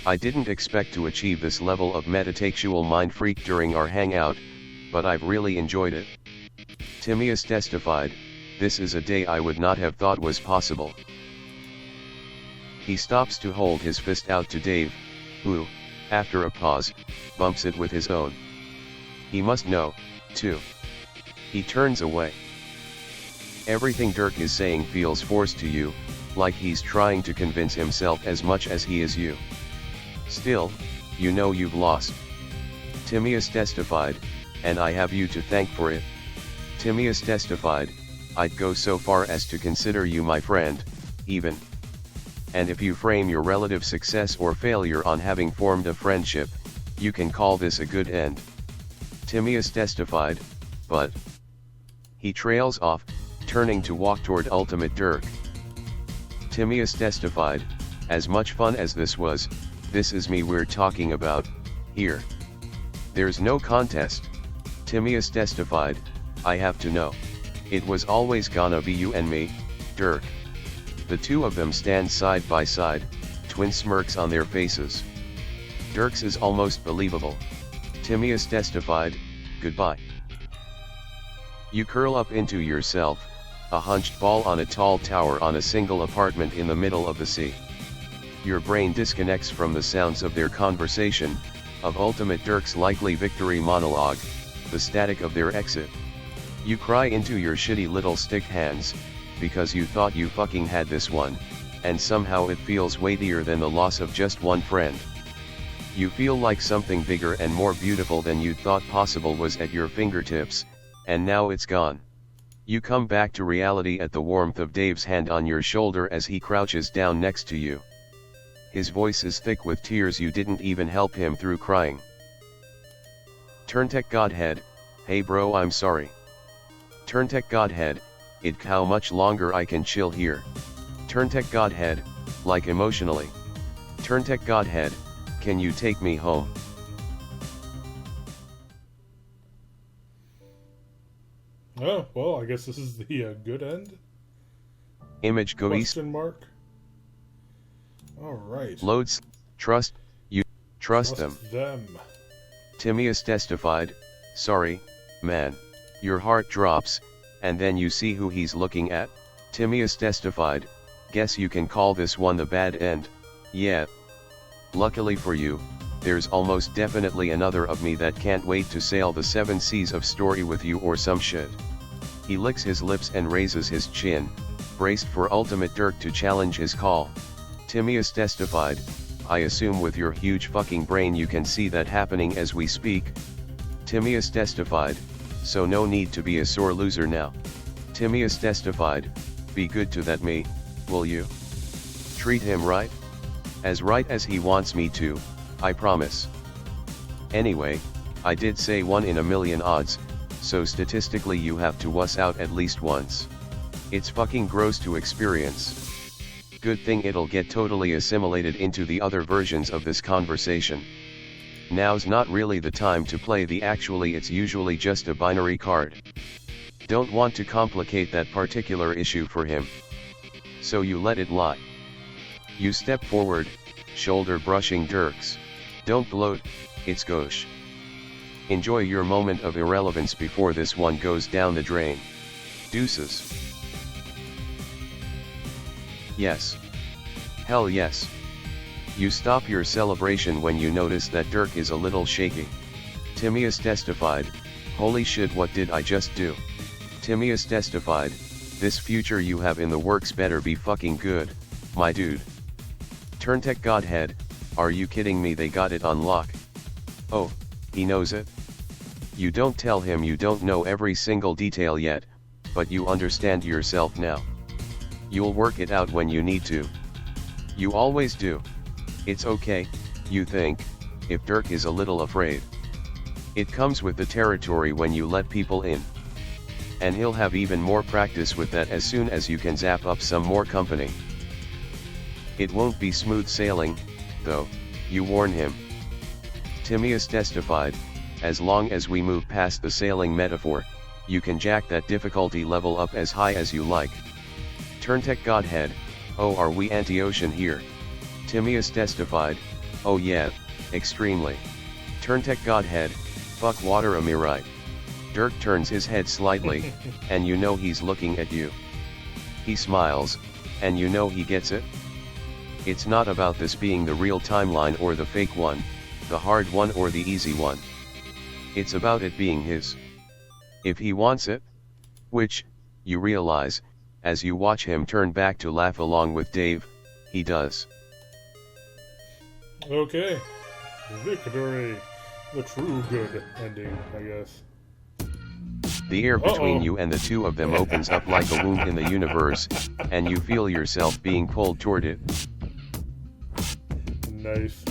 I didn't expect to achieve this level of metatextual mind freak during our hangout, but I've really enjoyed it. Timaeus testified, this is a day I would not have thought was possible. He stops to hold his fist out to Dave, who, after a pause, bumps it with his own. He must know, too. He turns away. Everything Dirk is saying feels forced to you, like he's trying to convince himself as much as he is you. Still, you know you've lost. Timaeus testified, and I have you to thank for it. Timaeus testified, I'd go so far as to consider you my friend, even. And if you frame your relative success or failure on having formed a friendship, you can call this a good end. Timaeus testified, but... He trails off, turning to walk toward Ultimate Dirk. Timaeus testified, as much fun as this was, this is me we're talking about, here. There's no contest. Timaeus testified, I have to know. It was always gonna be you and me, Dirk. The two of them stand side by side, twin smirks on their faces. Dirk's is almost believable. Timaeus testified, goodbye. You curl up into yourself, a hunched ball on a tall tower on a single apartment in the middle of the sea. Your brain disconnects from the sounds of their conversation, of Ultimate Dirk's likely victory monologue, the static of their exit. You cry into your shitty little stick hands, because you thought you fucking had this one, and somehow it feels weightier than the loss of just one friend. You feel like something bigger and more beautiful than you'd thought possible was at your fingertips, and now it's gone. You come back to reality at the warmth of Dave's hand on your shoulder as he crouches down next to you. His voice is thick with tears. You didn't even help him through crying. Turntech Godhead, hey bro, I'm sorry. Turntech Godhead, it how much longer I can chill here. Turntech Godhead, like emotionally. Turntech Godhead, can you take me home? Oh, well, I guess this is the good end? Image go east. Question mark? Alright. Loads, trust, you, trust them. Timaeus testified, sorry, man. Your heart drops, and then you see who he's looking at. Timaeus testified, guess you can call this one the bad end, yeah. Luckily for you, there's almost definitely another of me that can't wait to sail the 7 seas of story with you or some shit. He licks his lips and raises his chin, braced for ultimate Dirk to challenge his call. Timaeus testified, I assume with your huge fucking brain you can see that happening as we speak. Timaeus testified, so no need to be a sore loser now. Timaeus testified, be good to that me, will you? Treat him right as he wants me to, I promise. Anyway, I did say 1 in a million odds, so statistically you have to wuss out at least once. It's fucking gross to experience. Good thing it'll get totally assimilated into the other versions of this conversation. Now's not really the time to play the actually it's usually just a binary card. Don't want to complicate that particular issue for him. So you let it lie. You step forward, shoulder brushing Dirk's. Don't gloat, it's gauche. Enjoy your moment of irrelevance before this one goes down the drain. Deuces. Yes. Hell yes. You stop your celebration when you notice that Dirk is a little shaky. Timaeus testified, holy shit, what did I just do? Timaeus testified, this future you have in the works better be fucking good, my dude. Turntech Godhead, are you kidding me? They got it on lock. Oh, he knows it? You don't tell him you don't know every single detail yet, but you understand yourself now. You'll work it out when you need to. You always do. It's okay, you think, if Dirk is a little afraid. It comes with the territory when you let people in. And he'll have even more practice with that as soon as you can zap up some more company. It won't be smooth sailing, though, you warn him. Timaeus testified, as long as we move past the sailing metaphor, you can jack that difficulty level up as high as you like. Turntech Godhead, oh, are we anti-ocean here? Timaeus testified, oh yeah, extremely. Turntech Godhead, fuck water, am I right? Dirk turns his head slightly, and you know he's looking at you. He smiles, and you know he gets it. It's not about this being the real timeline or the fake one, the hard one or the easy one. It's about it being his. If he wants it. Which, you realize, as you watch him turn back to laugh along with Dave, he does. Okay. Victory. The true good ending, I guess. The air between you and the two of them opens up like a wound in the universe, and you feel yourself being pulled toward it. Nice.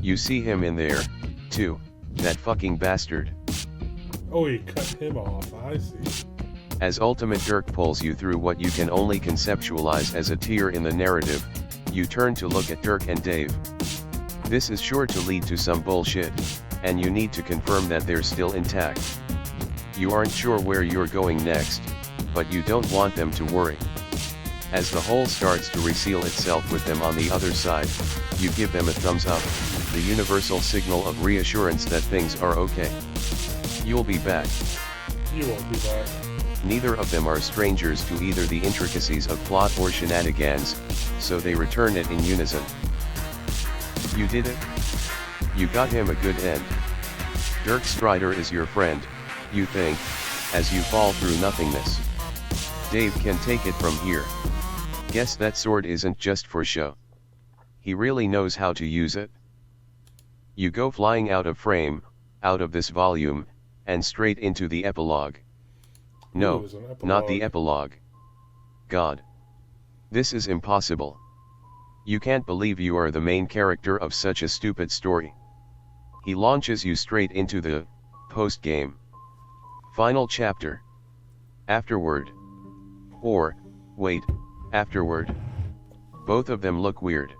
You see him in there, too, that fucking bastard. Oh, he cut him off, I see. As Ultimate Dirk pulls you through what you can only conceptualize as a tear in the narrative, you turn to look at Dirk and Dave. This is sure to lead to some bullshit, and you need to confirm that they're still intact. You aren't sure where you're going next, but you don't want them to worry. As the hole starts to reseal itself with them on the other side, you give them a thumbs up, the universal signal of reassurance that things are okay. You'll be back. You won't be back. Neither of them are strangers to either the intricacies of plot or shenanigans, so they return it in unison. You did it. You got him a good end. Dirk Strider is your friend, you think, as you fall through nothingness. Dave can take it from here. Guess that sword isn't just for show. He really knows how to use it. You go flying out of frame, out of this volume, and straight into the epilogue. No, Ooh, there's an not the epilogue. epilogue. God. This is impossible. You can't believe you are the main character of such a stupid story. He launches you straight into the post-game. Final chapter. Afterward. Or, wait, afterward. Both of them look weird.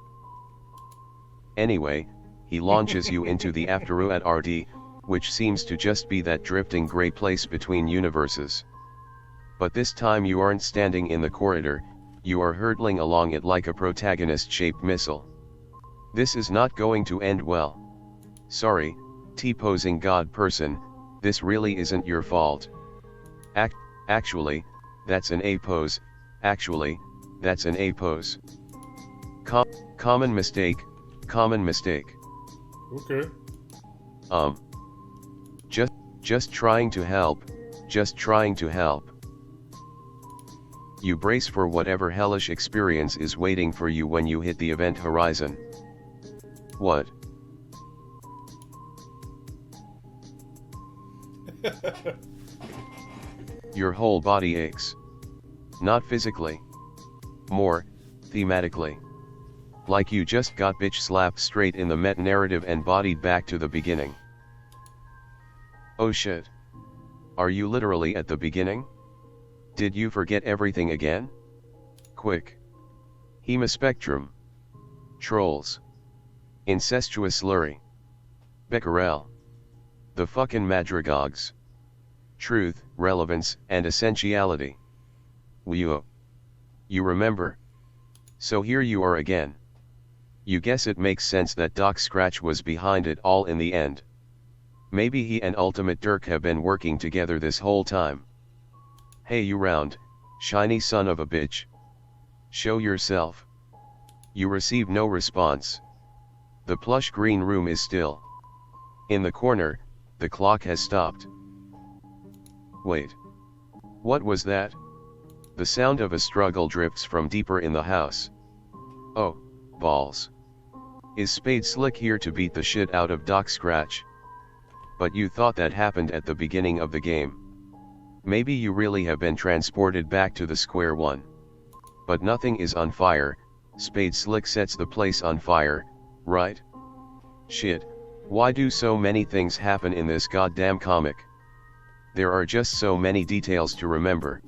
Anyway, he launches you into the afteru at RD, which seems to just be that drifting gray place between universes. But this time you aren't standing in the corridor, you are hurtling along it like a protagonist-shaped missile. This is not going to end well. Sorry, T-posing God person, this really isn't your fault. Actually, that's an A pose, actually, that's an A pose. Common mistake, common mistake. Okay. Just trying to help, just trying to help. You brace for whatever hellish experience is waiting for you when you hit the event horizon. What? Your whole body aches. Not physically. More, thematically. Like you just got bitch slapped straight in the meta-narrative and bodied back to the beginning. Oh shit. Are you literally at the beginning? Did you forget everything again? Quick. Hemispectrum. Trolls. Incestuous slurry. Becquerel. The fucking madrigogs. Truth, relevance, and essentiality. You remember? So here you are again. You guess it makes sense that Doc Scratch was behind it all in the end. Maybe he and Ultimate Dirk have been working together this whole time. Hey you round, shiny son of a bitch. Show yourself. You receive no response. The plush green room is still. In the corner, the clock has stopped. Wait. What was that? The sound of a struggle drifts from deeper in the house. Oh, balls. Is Spade Slick here to beat the shit out of Doc Scratch? But you thought that happened at the beginning of the game. Maybe you really have been transported back to the square one. But nothing is on fire, Spade Slick sets the place on fire, right? Shit, why do so many things happen in this goddamn comic? There are just so many details to remember.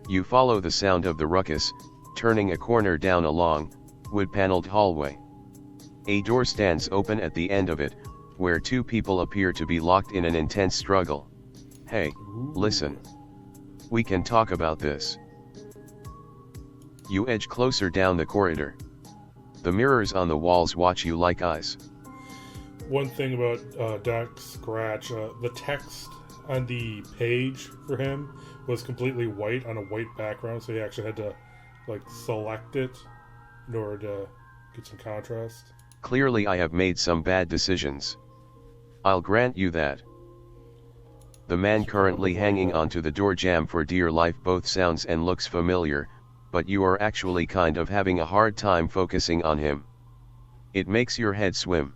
You follow the sound of the ruckus, turning a corner down a long, wood-paneled hallway. A door stands open at the end of it, where two people appear to be locked in an intense struggle. Hey, listen. We can talk about this. You edge closer down the corridor. The mirrors on the walls watch you like eyes. One thing about Doc Scratch, the text on the page for him was completely white on a white background, so he actually had to select it in order to get some contrast. Clearly I have made some bad decisions. I'll grant you that. The man currently hanging onto the door jamb for dear life both sounds and looks familiar, but you are actually kind of having a hard time focusing on him. It makes your head swim.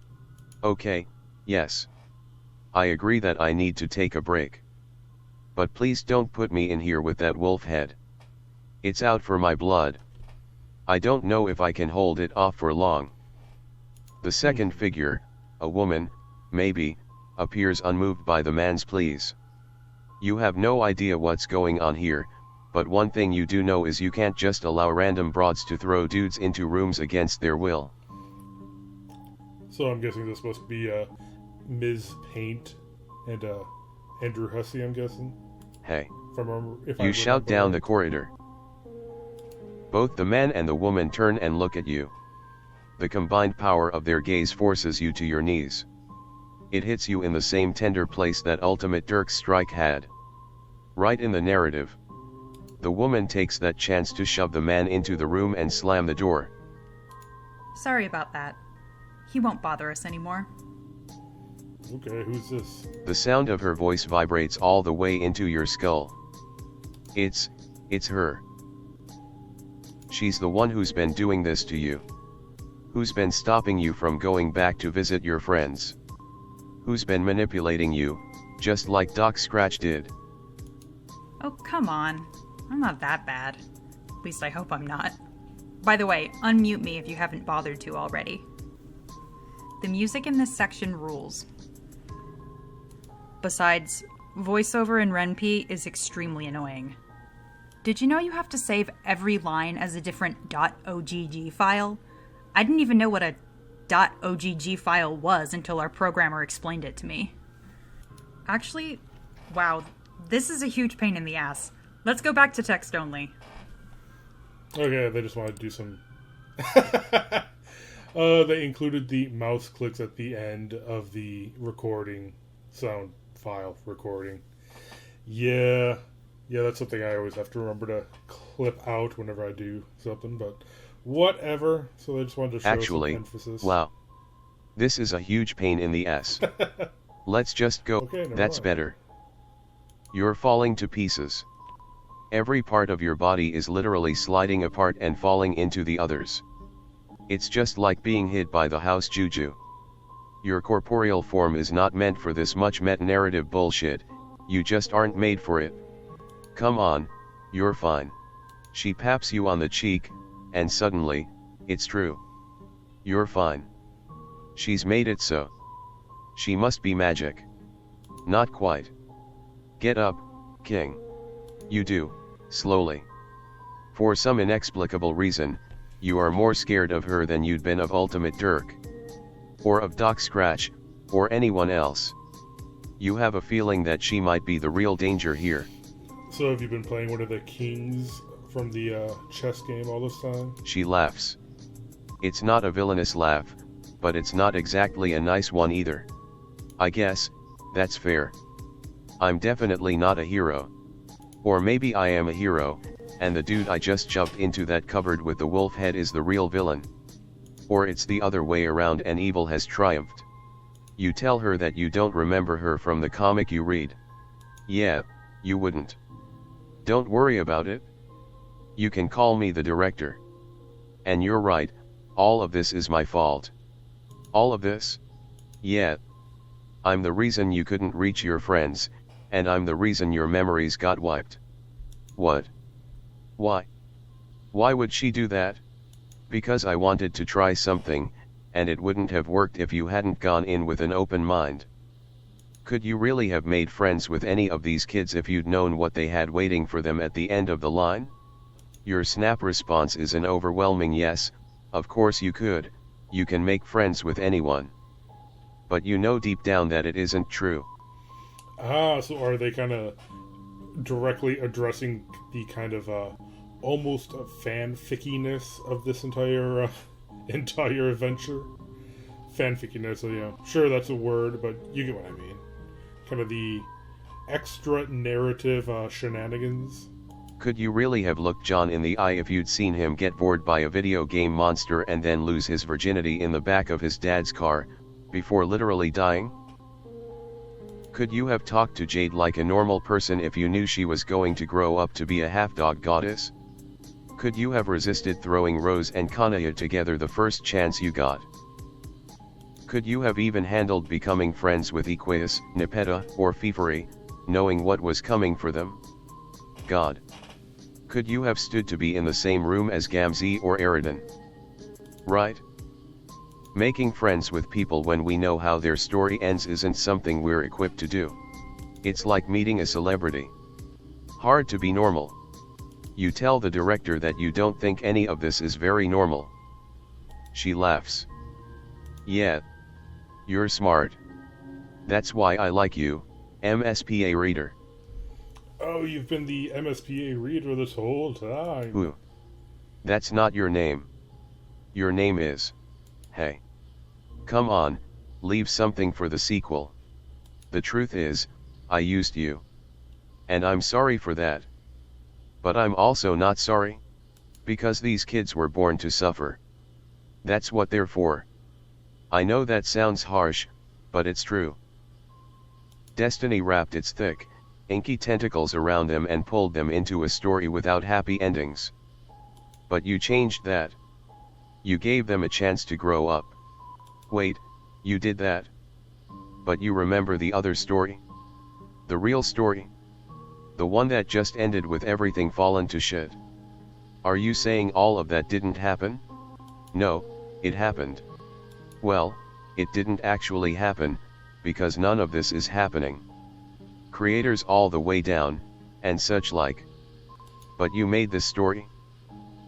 Okay, yes. I agree that I need to take a break. But please don't put me in here with that wolf head. It's out for my blood. I don't know if I can hold it off for long. The second figure, a woman, maybe, appears unmoved by the man's pleas. You have no idea what's going on here, but one thing you do know is you can't just allow random broads to throw dudes into rooms against their will. So I'm guessing this must be Ms. Paint and Andrew Hussey, I'm guessing. Hey. If you shout down the corridor. Both the man and the woman turn and look at you. The combined power of their gaze forces you to your knees. It hits you in the same tender place that Ultimate Dirk's strike had. Right in the narrative. The woman takes that chance to shove the man into the room and slam the door. Sorry about that. He won't bother us anymore. Okay, who's this? The sound of her voice vibrates all the way into your skull. It's her. She's the one who's been doing this to you. Who's been stopping you from going back to visit your friends. Who's been manipulating you, just like Doc Scratch did? Oh, come on. I'm not that bad. At least I hope I'm not. By the way, unmute me if you haven't bothered to already. The music in this section rules. Besides, voiceover in RenP is extremely annoying. Did you know you have to save every line as a different .ogg file? I didn't even know what a .ogg file was until our programmer explained it to me. Actually, wow, this is a huge pain in the ass. Let's go back to text only. Okay, they just want to do some... they included the mouse clicks at the end of the recording, sound file recording. Yeah, that's something I always have to remember to clip out whenever I do something, but whatever. So they just wanted to show Actually, some emphasis. Wow. This is a huge pain in the ass. Let's just go. Okay, That's mind. better. You're falling to pieces. Every part of your body is literally sliding apart and falling into the others. It's just like being hit by the house juju. Your corporeal form is not meant for this much meta-narrative bullshit, you just aren't made for it. Come on, you're fine. She paps you on the cheek, and suddenly, it's true. You're fine. She's made it so. She must be magic. Not quite. Get up, King. You do, slowly. For some inexplicable reason, you are more scared of her than you'd been of Ultimate Dirk. Or of Doc Scratch, or anyone else. You have a feeling that she might be the real danger here. So have you been playing one of the kings from the chess game all this time? She laughs. It's not a villainous laugh, but it's not exactly a nice one either. I guess, that's fair. I'm definitely not a hero. Or maybe I am a hero, and the dude I just jumped into that covered with the wolf head is the real villain. Or it's the other way around and evil has triumphed. You tell her that you don't remember her from the comic you read. Yeah, you wouldn't. Don't worry about it. You can call me the director. And you're right, all of this is my fault. All of this? Yeah. I'm the reason you couldn't reach your friends, and I'm the reason your memories got wiped. What? Why? Why would she do that? Because I wanted to try something, and it wouldn't have worked if you hadn't gone in with an open mind. Could you really have made friends with any of these kids if you'd known what they had waiting for them at the end of the line? Your snap response is an overwhelming yes, of course you could, you can make friends with anyone. But you know deep down that it isn't true. So are they kind of directly addressing the kind of almost fanfickiness of this entire entire adventure? Fanfickiness, so yeah, sure that's a word, but you get what I mean. Kind of the extra narrative shenanigans. Could you really have looked John in the eye if you'd seen him get bored by a video game monster and then lose his virginity in the back of his dad's car, before literally dying? Could you have talked to Jade like a normal person if you knew she was going to grow up to be a half-dog goddess? Could you have resisted throwing Rose and Kanaya together the first chance you got? Could you have even handled becoming friends with Equus, Nepeta, or Fifuri, knowing what was coming for them? God. Could you have stood to be in the same room as Gamzee or Eridan? Right? Making friends with people when we know how their story ends isn't something we're equipped to do. It's like meeting a celebrity. Hard to be normal. You tell the director that you don't think any of this is very normal. She laughs. Yeah. You're smart. That's why I like you, MSPA reader. Oh, you've been the MSPA reader this whole time. Ooh. That's not your name. Your name is... Hey. Come on, leave something for the sequel. The truth is, I used you. And I'm sorry for that. But I'm also not sorry. Because these kids were born to suffer. That's what they're for. I know that sounds harsh, but it's true. Destiny wrapped its thick, inky tentacles around them and pulled them into a story without happy endings. But you changed that. You gave them a chance to grow up. Wait, you did that? But you remember the other story? The real story? The one that just ended with everything fallen to shit. Are you saying all of that didn't happen? No, it happened. Well, it didn't actually happen, because none of this is happening. Creators all the way down, and such like. But you made this story?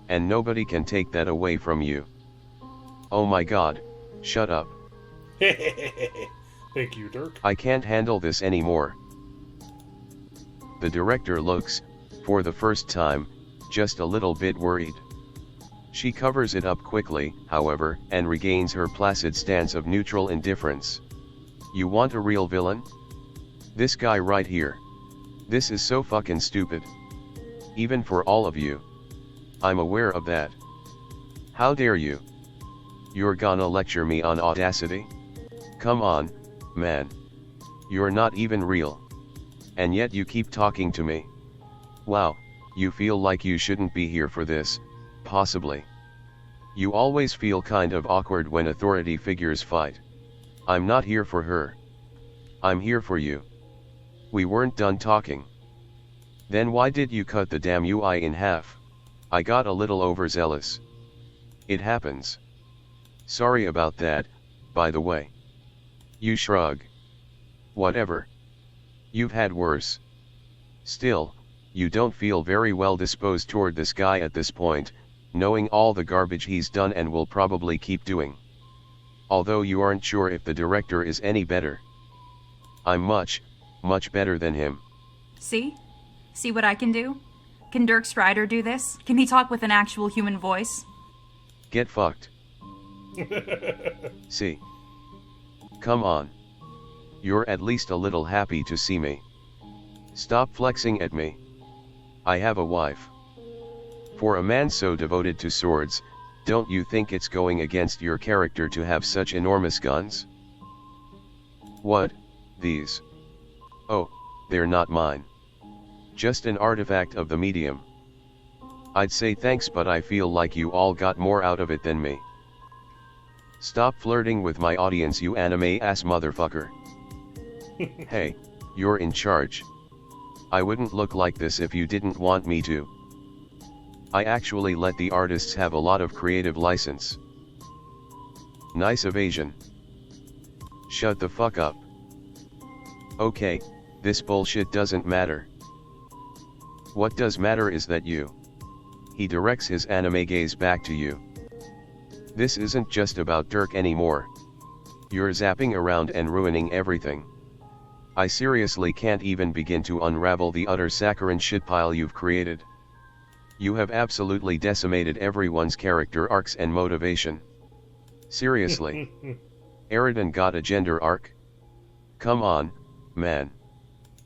And nobody can take that away from you. Oh my god, shut up. Thank you, Dirk. I can't handle this anymore. The director looks, for the first time, just a little bit worried. She covers it up quickly, however, and regains her placid stance of neutral indifference. You want a real villain? This guy right here. This is so fucking stupid. Even for all of you. I'm aware of that. How dare you? You're gonna lecture me on Audacity? Come on, man. You're not even real. And yet you keep talking to me. Wow, you feel like you shouldn't be here for this, possibly. You always feel kind of awkward when authority figures fight. I'm not here for her. I'm here for you. We weren't done talking. Then why did you cut the damn UI in half? I got a little overzealous. It happens. Sorry about that, by the way. You shrug. Whatever. You've had worse. Still, you don't feel very well disposed toward this guy at this point, knowing all the garbage he's done and will probably keep doing. Although you aren't sure if the director is any better. I'm much, much better than him. See? See what I can do? Can Dirk Strider do this? Can he talk with an actual human voice? Get fucked. See? Come on. You're at least a little happy to see me. Stop flexing at me. I have a wife. For a man so devoted to swords, don't you think it's going against your character to have such enormous guns? What, these? Oh, they're not mine. Just an artifact of the medium. I'd say thanks, but I feel like you all got more out of it than me. Stop flirting with my audience, you anime-ass motherfucker. Hey, you're in charge. I wouldn't look like this if you didn't want me to. I actually let the artists have a lot of creative license. Nice evasion. Shut the fuck up. Okay, this bullshit doesn't matter. What does matter is that you. He directs his anime gaze back to you. This isn't just about Dirk anymore. You're zapping around and ruining everything. I seriously can't even begin to unravel the utter saccharine shitpile you've created. You have absolutely decimated everyone's character arcs and motivation. Seriously. Eridan got a gender arc? Come on, man.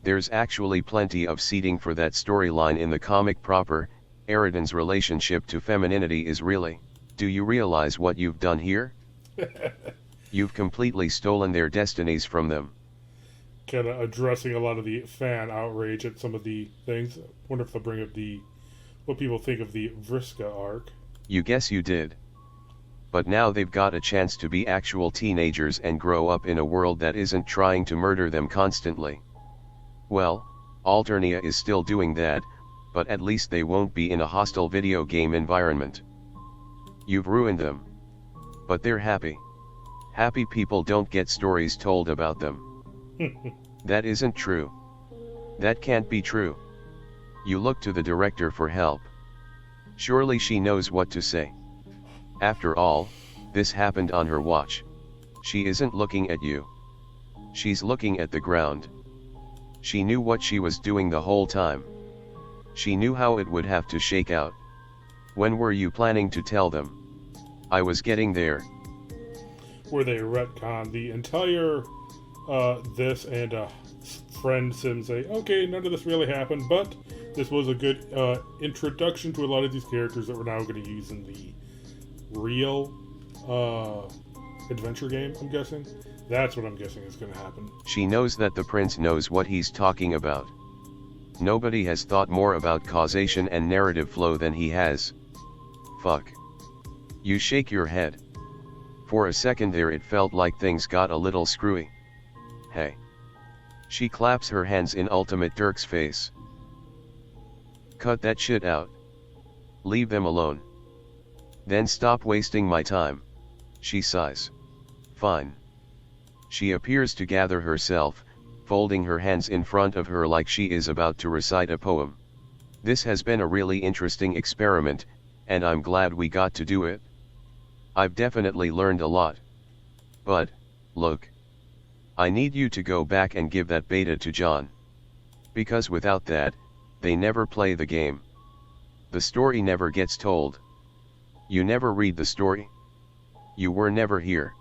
There's actually plenty of seeding for that storyline in the comic proper. Eridan's relationship to femininity is really, do you realize what you've done here? You've completely stolen their destinies from them. Kind of addressing a lot of the fan outrage at some of the things. I wonder if they'll bring up what people think of the Vriska arc. You guess you did. But now they've got a chance to be actual teenagers and grow up in a world that isn't trying to murder them constantly. Well, Alternia is still doing that, but at least they won't be in a hostile video game environment. You've ruined them. But they're happy. Happy people don't get stories told about them. That isn't true. That can't be true. You look to the director for help. Surely she knows what to say. After all, this happened on her watch. She isn't looking at you. She's looking at the ground. She knew what she was doing the whole time. She knew how it would have to shake out. When were you planning to tell them? I was getting there. Where they retcon the entire this and friend Sim say, okay, none of this really happened, but this was a good introduction to a lot of these characters that we're now going to use in the real adventure game, I'm guessing. That's what I'm guessing is going to happen. She knows that the prince knows what he's talking about. Nobody has thought more about causation and narrative flow than he has. Fuck. You shake your head. For a second there it felt like things got a little screwy. Hey. She claps her hands in ultimate Dirk's face. Cut that shit out. Leave them alone. Then stop wasting my time. She sighs. Fine. She appears to gather herself, folding her hands in front of her like she is about to recite a poem. This has been a really interesting experiment, and I'm glad we got to do it. I've definitely learned a lot. But, look. I need you to go back and give that beta to John. Because without that, they never play the game. The story never gets told. You never read the story. You were never here.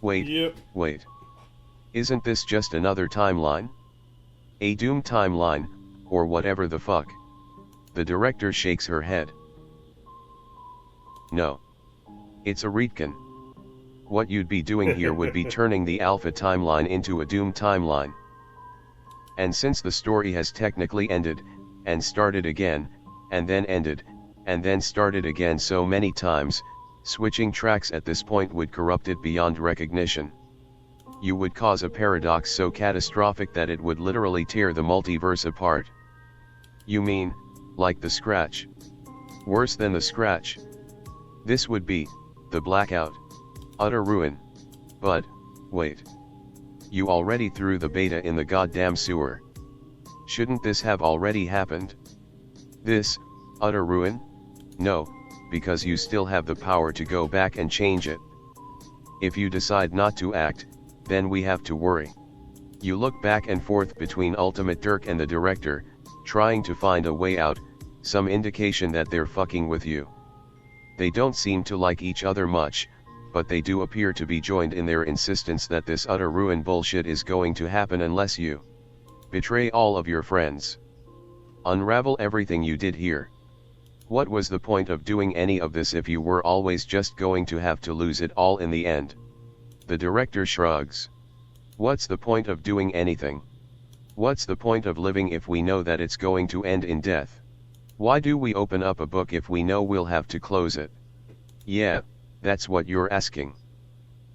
Wait. Isn't this just another timeline? A Doom timeline, or whatever the fuck? The director shakes her head. No. It's a retcon. What you'd be doing here would be turning the Alpha timeline into a Doom timeline. And since the story has technically ended, and started again, and then ended, and then started again so many times, switching tracks at this point would corrupt it beyond recognition. You would cause a paradox so catastrophic that it would literally tear the multiverse apart. You mean, like the Scratch? Worse than the Scratch. This would be, the blackout. Utter ruin. But, wait. You already threw the beta in the goddamn sewer. Shouldn't this have already happened? This, utter ruin? No, because you still have the power to go back and change it. If you decide not to act, then we have to worry. You look back and forth between Ultimate Dirk and the director, trying to find a way out, some indication that they're fucking with you. They don't seem to like each other much, but they do appear to be joined in their insistence that this utter ruin bullshit is going to happen unless you betray all of your friends. Unravel everything you did here. What was the point of doing any of this if you were always just going to have to lose it all in the end? The director shrugs. What's the point of doing anything? What's the point of living if we know that it's going to end in death? Why do we open up a book if we know we'll have to close it? Yeah, that's what you're asking.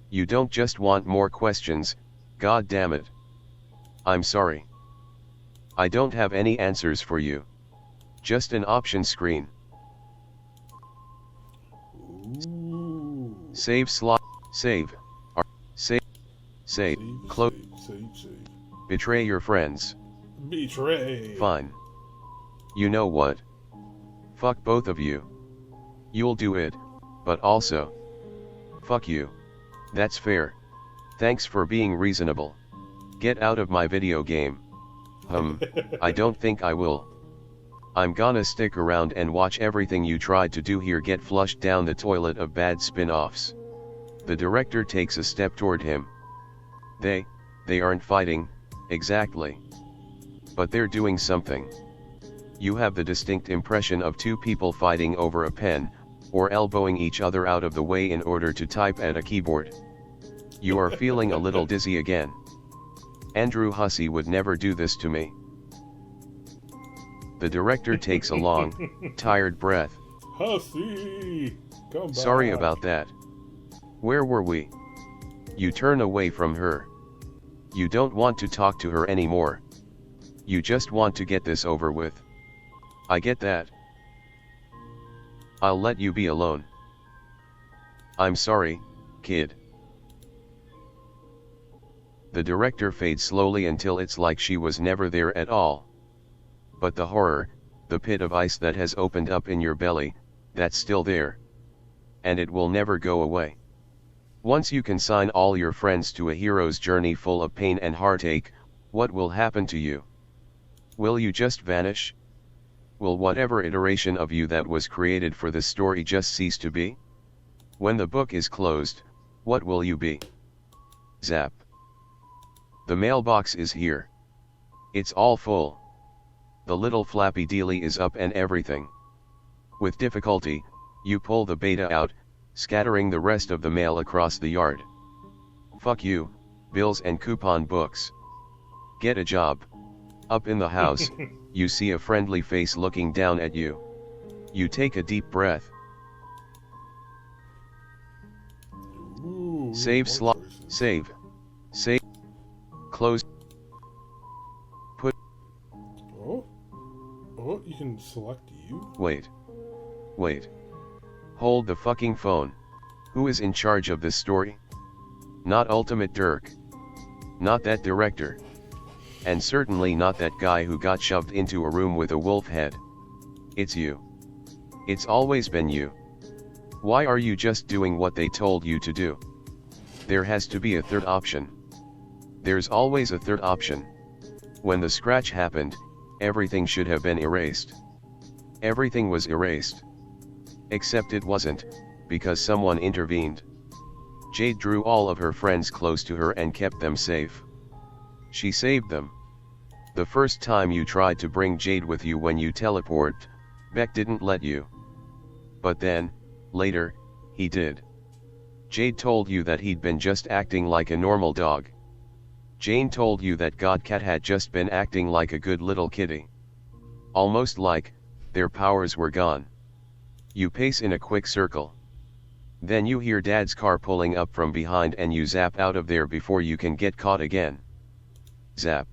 You don't just want more questions, god damn it. I'm sorry. I don't have any answers for you. Just an option screen. Ooh. Save slot. Save. Save. Close. Save. Betray your friends. Betray. Fine. You know what? Fuck both of you. You'll do it, but also. Fuck you. That's fair. Thanks for being reasonable. Get out of my video game. I don't think I will. I'm gonna stick around and watch everything you tried to do here get flushed down the toilet of bad spin-offs. The director takes a step toward him. They aren't fighting, exactly. But they're doing something. You have the distinct impression of two people fighting over a pen, or elbowing each other out of the way in order to type at a keyboard. You are feeling a little dizzy again. Andrew Hussey would never do this to me. The director takes a long, tired breath. Hussey! Come back. Sorry about that. Where were we? You turn away from her. You don't want to talk to her anymore. You just want to get this over with. I get that. I'll let you be alone. I'm sorry, kid. The director fades slowly until it's like she was never there at all. But the horror, the pit of ice that has opened up in your belly, that's still there. And it will never go away. Once you consign all your friends to a hero's journey full of pain and heartache, what will happen to you? Will you just vanish? Will whatever iteration of you that was created for this story just cease to be? When the book is closed, what will you be? Zap. The mailbox is here. It's all full. The little flappy dealie is up and everything. With difficulty, you pull the beta out, scattering the rest of the mail across the yard. Fuck you, bills and coupon books. Get a job. Up in the house, you see a friendly face looking down at you. You take a deep breath. Ooh, Save slot. choices. Save. Close. Put. Oh? Oh, you can select you? Wait. Hold the fucking phone. Who is in charge of this story? Not Ultimate Dirk. Not that director. And certainly not that guy who got shoved into a room with a wolf head. It's you. It's always been you. Why are you just doing what they told you to do? There has to be a third option. There's always a third option. When the scratch happened, everything should have been erased. Everything was erased. Except it wasn't, because someone intervened. Jade drew all of her friends close to her and kept them safe. She saved them. The first time you tried to bring Jade with you when you teleport, Beck didn't let you. But then, later, he did. Jade told you that he'd been just acting like a normal dog. Jane told you that Godcat had just been acting like a good little kitty. Almost like, their powers were gone. You pace in a quick circle. Then you hear Dad's car pulling up from behind and you zap out of there before you can get caught again. Zap.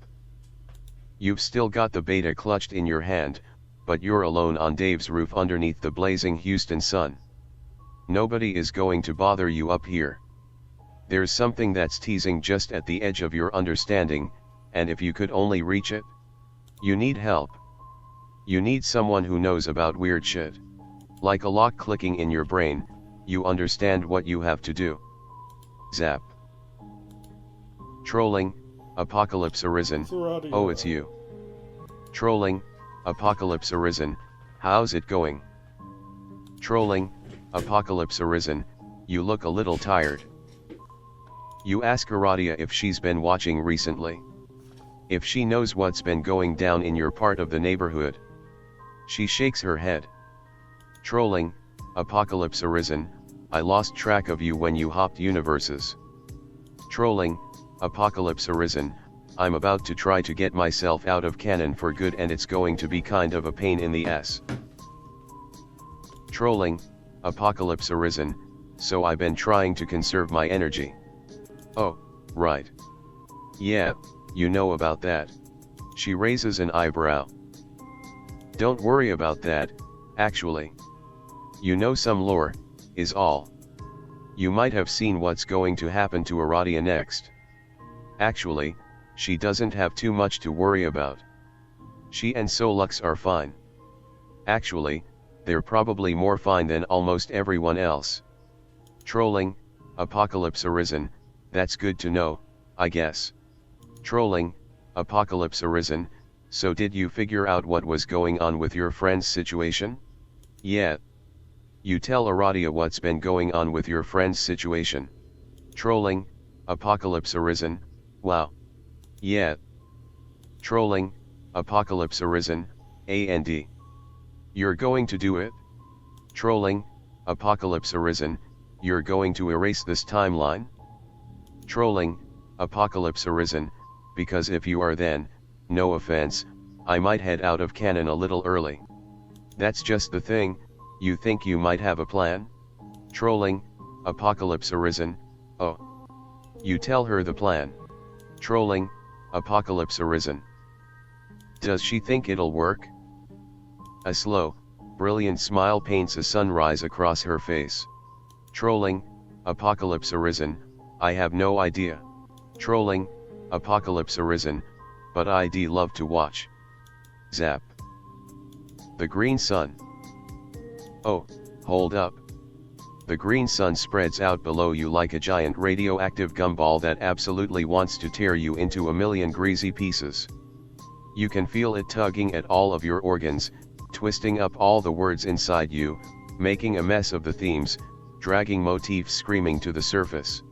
You've still got the beta clutched in your hand, but you're alone on Dave's roof underneath the blazing Houston sun. Nobody is going to bother you up here. There's something that's teasing just at the edge of your understanding, and if you could only reach it. You need help. You need someone who knows about weird shit. Like a lock clicking in your brain, you understand what you have to do. Zap. Trolling, apocalypse arisen. Oh, it's you. Trolling, apocalypse arisen, how's it going? Trolling, apocalypse arisen, you look a little tired. You ask Aradia if she's been watching recently. If she knows what's been going down in your part of the neighborhood. She shakes her head. Trolling, apocalypse arisen, I lost track of you when you hopped universes. Trolling, apocalypse arisen, I'm about to try to get myself out of canon for good and it's going to be kind of a pain in the ass. Trolling, apocalypse arisen, so I've been trying to conserve my energy. Oh, right. Yeah, you know about that. She raises an eyebrow. Don't worry about that, actually. You know some lore, is all. You might have seen what's going to happen to Aradia next. Actually, she doesn't have too much to worry about. She and Solux are fine. Actually, they're probably more fine than almost everyone else. Trolling, apocalypse arisen, that's good to know, I guess. Trolling, apocalypse arisen, so did you figure out what was going on with your friend's situation? Yeah. You tell Aradia what's been going on with your friend's situation. Trolling, apocalypse arisen, wow. Yeah. Trolling, apocalypse arisen, and. You're going to do it? Trolling, apocalypse arisen, you're going to erase this timeline? Trolling, apocalypse arisen, because if you are then, no offense, I might head out of canon a little early. That's just the thing, you think you might have a plan? Trolling, apocalypse arisen, oh. You tell her the plan. Trolling, apocalypse arisen. Does she think it'll work? A slow, brilliant smile paints a sunrise across her face. Trolling, apocalypse arisen, I have no idea. Trolling, apocalypse arisen, but I'd love to watch. Zap. The green sun. Oh, hold up. The green sun spreads out below you like a giant radioactive gumball that absolutely wants to tear you into a million greasy pieces. You can feel it tugging at all of your organs, twisting up all the words inside you, making a mess of the themes, dragging motifs screaming to the surface.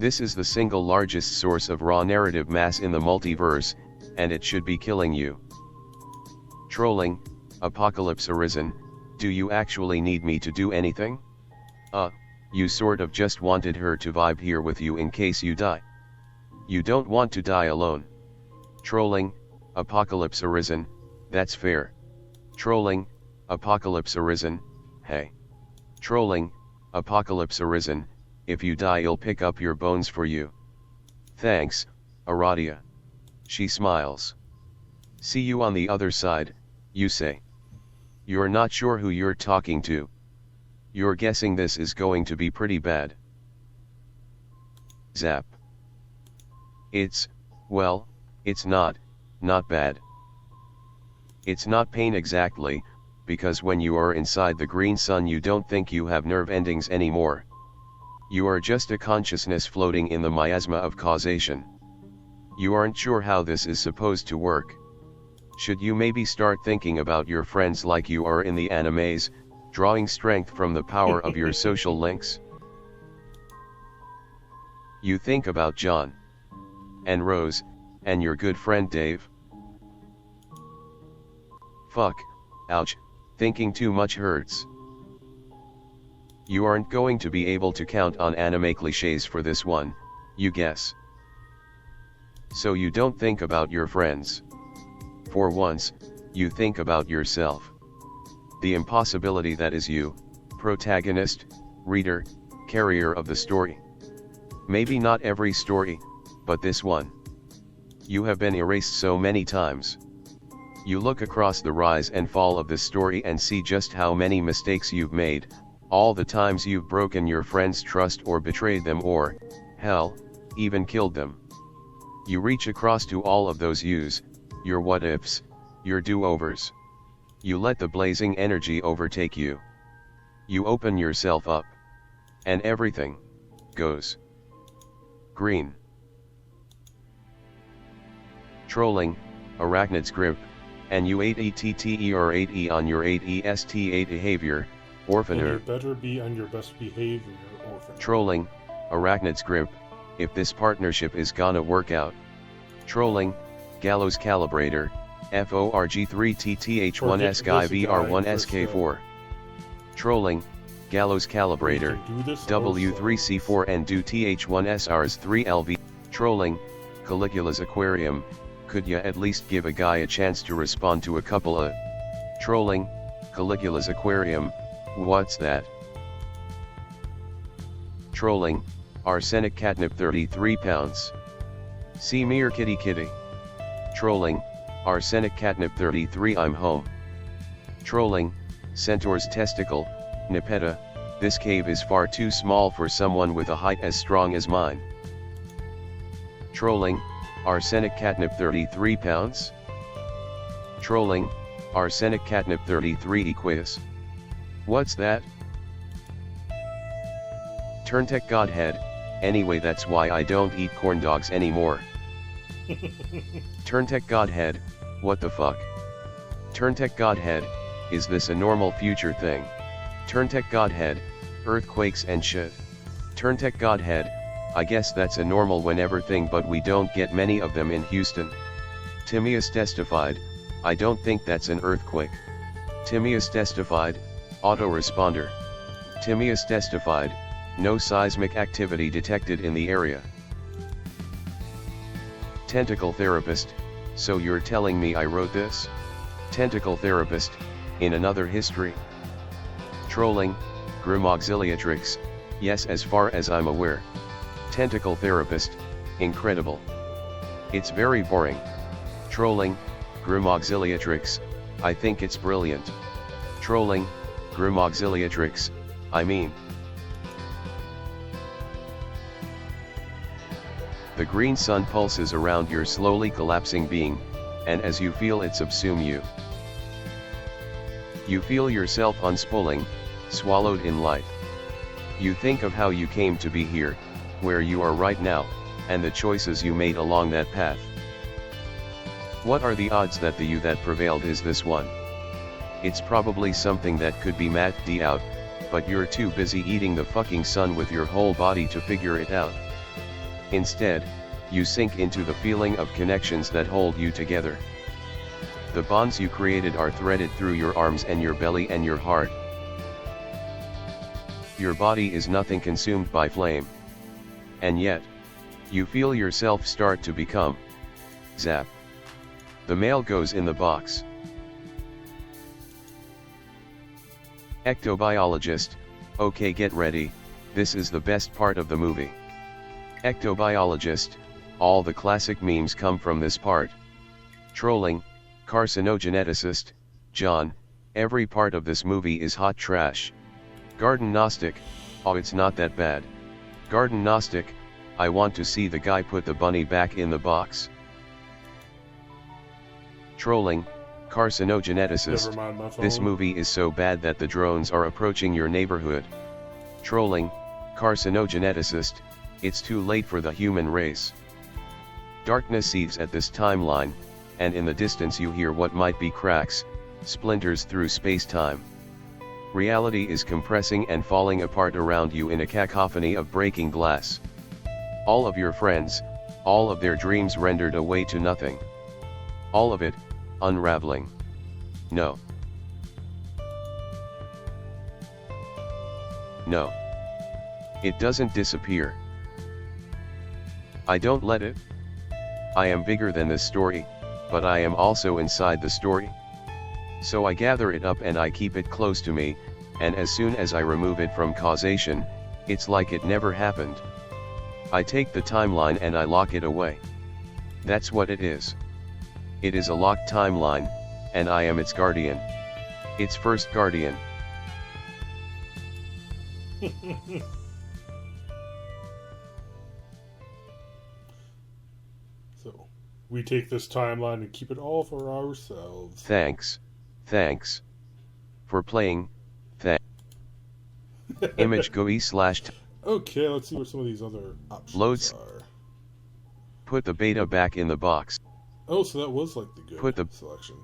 This is the single largest source of raw narrative mass in the multiverse, and it should be killing you. Trolling, apocalypse arisen, do you actually need me to do anything? You sort of just wanted her to vibe here with you in case you die. You don't want to die alone. Trolling, apocalypse arisen, that's fair. Trolling, apocalypse arisen, hey. Trolling, apocalypse arisen, if you die I'll pick up your bones for you. Thanks, Aradia. She smiles. See you on the other side, you say. You're not sure who you're talking to. You're guessing this is going to be pretty bad. Zap. Well, it's not bad. It's not pain exactly, because when you are inside the green sun you don't think you have nerve endings anymore. You are just a consciousness floating in the miasma of causation. You aren't sure how this is supposed to work. Should you maybe start thinking about your friends like you are in the animes, drawing strength from the power of your social links? You think about John. And Rose, and your good friend Dave. Fuck, ouch, thinking too much hurts. You aren't going to be able to count on anime cliches for this one, you guess. So you don't think about your friends. For once, you think about yourself. The impossibility that is you, protagonist, reader, carrier of the story. Maybe not every story, but this one. You have been erased so many times. You look across the rise and fall of this story and see just how many mistakes you've made, all the times you've broken your friends' trust or betrayed them or, hell, even killed them. You reach across to all of those yous, your what-ifs, your do-overs. You let the blazing energy overtake you. You open yourself up. And everything goes green. Trolling, arachnid's grip, and you 8ETTE or 8E on your 8EST8 behavior, orphaner. You better be on your best behavior, orphaner. Trolling, arachnid's grip, if this partnership is gonna work out. Trolling, gallows calibrator, FORG3TTH1SGIVR1SK4. Trolling, gallows calibrator, W3C4 and do TH1SRs3LV. Trolling, Caligula's aquarium, could ya at least give a guy a chance to respond to a couple of. Trolling, Caligula's aquarium, what's that? Trolling, arsenic catnip 33 pounds. See mere kitty kitty. Trolling, arsenic catnip 33 I'm home. Trolling, centaur's testicle, Nepeta, this cave is far too small for someone with a height as strong as mine. Trolling, arsenic catnip 33 pounds. Trolling, arsenic catnip 33 quiz. What's that? Turntech Godhead, anyway that's why I don't eat corn dogs anymore. Turntech Godhead, what the fuck? Turntech Godhead, is this a normal future thing? Turntech Godhead, earthquakes and shit. Turntech Godhead, I guess that's a normal whenever thing but we don't get many of them in Houston. Timaeus testified, I don't think that's an earthquake. Timaeus testified, autoresponder. Timaeus testified, no seismic activity detected in the area. Tentacle therapist, so you're telling me I wrote this? Tentacle therapist, in another history. Trolling, Grim Auxiliatrix, yes as far as I'm aware. Tentacle therapist, incredible. It's very boring. Trolling, Grim Auxiliatrix, I think it's brilliant. Trolling, Grim Auxiliatrix, I mean. The green sun pulses around your slowly collapsing being, and as you feel it subsume you. You feel yourself unspooling, swallowed in light. You think of how you came to be here, where you are right now, and the choices you made along that path. What are the odds that the you that prevailed is this one? It's probably something that could be mapped out, but you're too busy eating the fucking sun with your whole body to figure it out. Instead, you sink into the feeling of connections that hold you together. The bonds you created are threaded through your arms and your belly and your heart. Your body is nothing consumed by flame. And yet, you feel yourself start to become. Zap. The mail goes in the box. Ectobiologist, okay get ready, this is the best part of the movie. Ectobiologist, All the classic memes come from this part. Trolling, carcinogeneticist, John, every part of this movie is hot trash. Garden Gnostic, oh it's not that bad. Garden Gnostic, I want to see the guy put the bunny back in the box. Trolling, carcinogeneticist, this movie is so bad that the drones are approaching your neighborhood. Trolling, carcinogeneticist, it's too late for the human race. Darkness seethes at this timeline, and in the distance you hear what might be cracks, splinters through space-time. Reality is compressing and falling apart around you in a cacophony of breaking glass. All of your friends, all of their dreams rendered away to nothing. All of it, unraveling. No. No. It doesn't disappear. I don't let it. I am bigger than this story, but I am also inside the story. So I gather it up and I keep it close to me, and as soon as I remove it from causation, it's like it never happened. I take the timeline and I lock it away. That's what it is. It is a locked timeline, and I am its guardian. Its first guardian. So, we take this timeline and keep it all for ourselves. Thanks. Thanks. For playing. Image GUI / Okay, let's see what some of these other options loads are. Put the beta back in the box. Oh, so that was like the good Put the selection.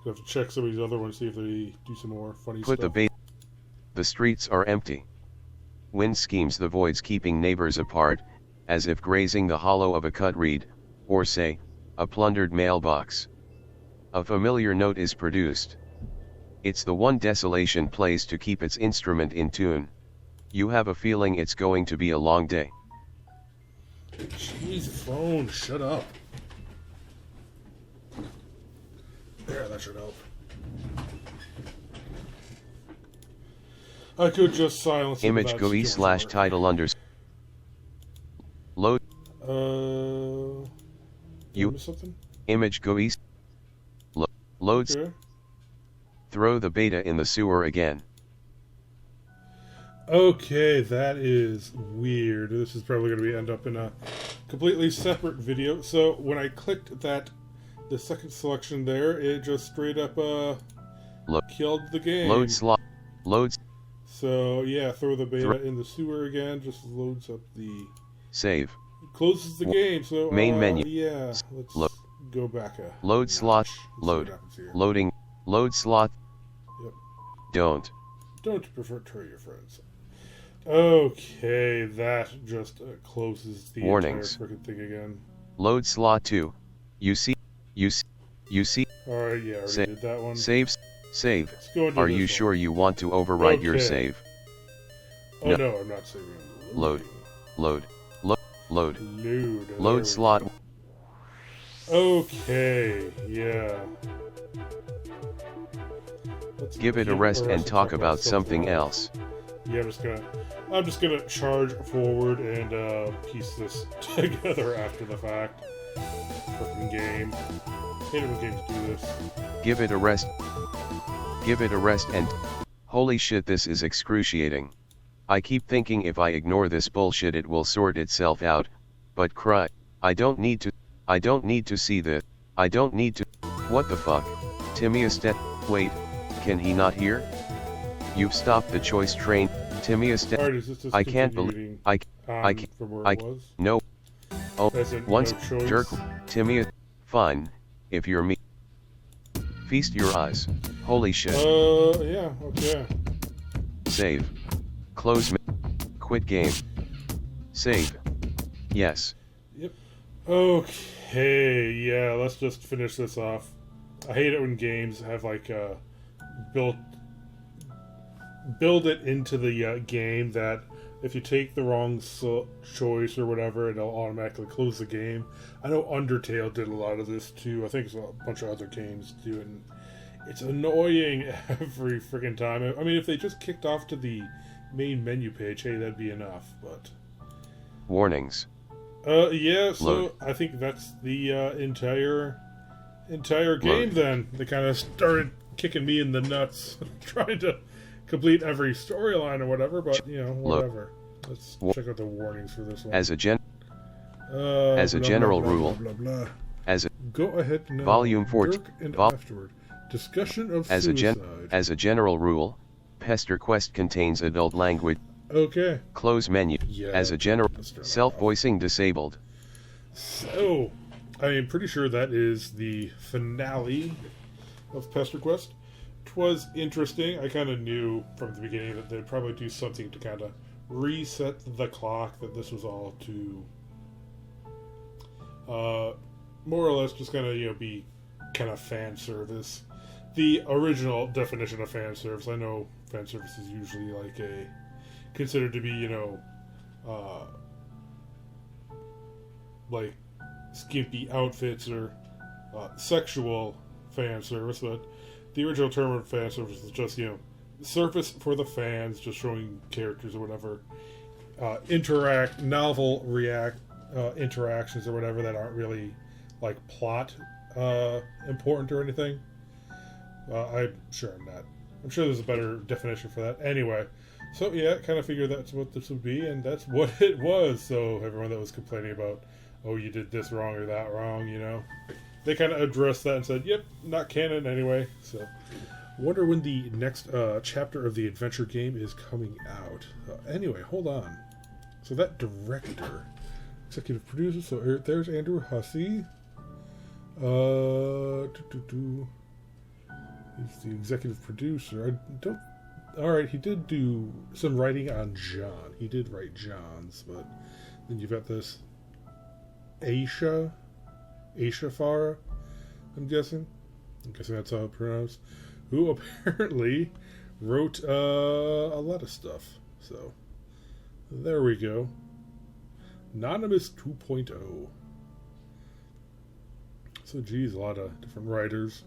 You have to check some of these other ones, see if they do some more funny Put stuff. the beta. The streets are empty. Wind schemes the voids, keeping neighbors apart, as if grazing the hollow of a cut reed, or say, a plundered mailbox. A familiar note is produced. It's the one desolation plays to keep its instrument in tune. You have a feeling it's going to be a long day. Jeez, phone, shut up. There, that should help. I could just silence Image GUI / title unders. Load. You miss something? Image GUI. Loads. Okay. Throw the beta in the sewer again. Okay, that is weird. This is probably going to end up in a completely separate video. So when I clicked that, the second selection there, it just straight up killed the game. Load slot. Loads. So yeah, throw the beta in the sewer again. Just loads up the save. Closes the game. So main menu. Yeah, let's go back a load notch. slot. Load. Loading. Load slot. Yep. Don't prefer your friends. Okay, that just closes the warnings. entire freaking thing again. Load slot 2. You see. Alright, yeah, I already did that one. Save. Let's go and do Are this you one. sure you want to overwrite your Okay. save? Oh no, I'm not saving. Load. Load. Load slot. Okay, yeah. Let's Give it a rest and talk about something else. Yeah, I'm just gonna charge forward and piece this together after the fact. Fucking game. Hate it when games do this. Give it a rest. Give it a rest and... Holy shit, this is excruciating. I keep thinking if I ignore this bullshit it will sort itself out, but cry. I don't need to see this. I don't need to... What the fuck? Timmy's wait, can he not hear? You've stopped the choice train, Timmy's Alright, is this just I can't believe... I can't... from where it was? No. Oh, As in, once, no choice? Dirk, Timmy, fine, if you're me. Feast your eyes. Holy shit. Yeah, okay. Save. Close. Quit game. Save. Yes. Yep. Okay, yeah, let's just finish this off. I hate it when games have like build it into the game that if you take the wrong choice or whatever, it'll automatically close the game. I know Undertale did a lot of this too. I think a bunch of other games do it. And it's annoying every freaking time. I mean, if they just kicked off to the main menu page, hey, that'd be enough. But warnings. Yeah, so Load. I think that's the entire game. Load. Then they kind of started kicking me in the nuts, trying to complete every storyline or whatever. But whatever. Let's check out the warnings for this one. As a Blah, general blah, blah, rule, blah, blah, blah. as a Go ahead now. Volume 4 Dirk and afterward. Discussion of as suicide. a general rule, Pesterquest contains adult language. Okay. Close menu. Yeah, As a general, let's turn it self-voicing disabled. So, I am pretty sure that is the finale of Pesterquest. It was interesting. I kind of knew from the beginning that they'd probably do something to kind of reset the clock, that this was all to more or less just kind of, be kind of fan service. The original definition of fan service, I know fan service is usually like considered to be, like skimpy outfits or sexual fan service, but the original term of fan service is just, surface for the fans, just showing characters or whatever, interactions or whatever that aren't really like plot important or anything. I'm sure I'm not. I'm sure there's a better definition for that. Anyway, so yeah, kind of figured that's what this would be, and that's what it was. So everyone that was complaining about, oh, you did this wrong or that wrong, they kind of addressed that and said, yep, not canon anyway. So wonder when the next chapter of the adventure game is coming out. Anyway, hold on. So that director, executive producer, so there's Andrew Hussey. He's the executive producer. Alright, he did do some writing on John. He did write John's, but then you've got this Aisha Farah, I'm guessing that's how it's pronounced, who apparently wrote a lot of stuff. So, there we go. Anonymous 2.0. So, geez, a lot of different writers.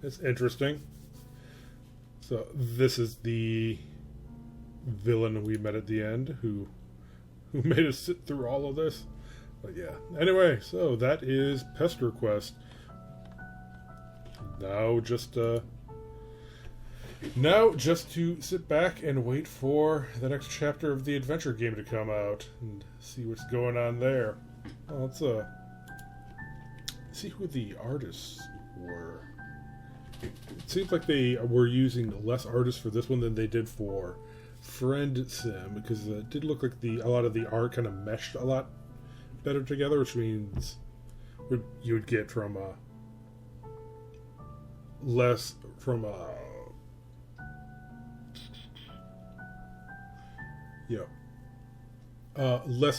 It's interesting. So, this is the villain we met at the end, who made us sit through all of this. But yeah. Anyway, so that is Pesterquest. Now just to sit back and wait for the next chapter of the adventure game to come out and see what's going on there. Well, let's see who the artists were. It seems like they were using less artists for this one than they did for Friend Sim, because it did look like a lot of the art kind of meshed a lot better together, which means you would get from less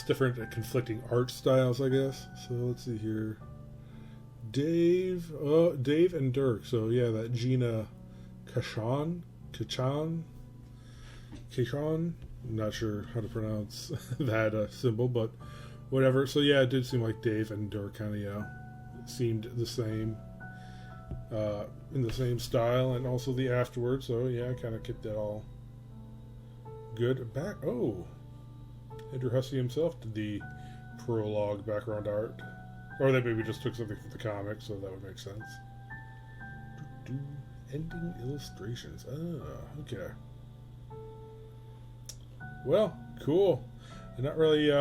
different and conflicting art styles, I guess. So let's see here. Dave and Dirk. So yeah, that Gina Kachan. I'm not sure how to pronounce that symbol, but whatever. So yeah, it did seem like Dave and Dirk kind of seemed the same, in the same style, and also the afterwards. So yeah, I kind of kept that all good. Andrew Hussey himself did the prologue background art. Or they maybe just took something from the comic, so that would make sense. Ending illustrations. Okay. Well, cool. And not really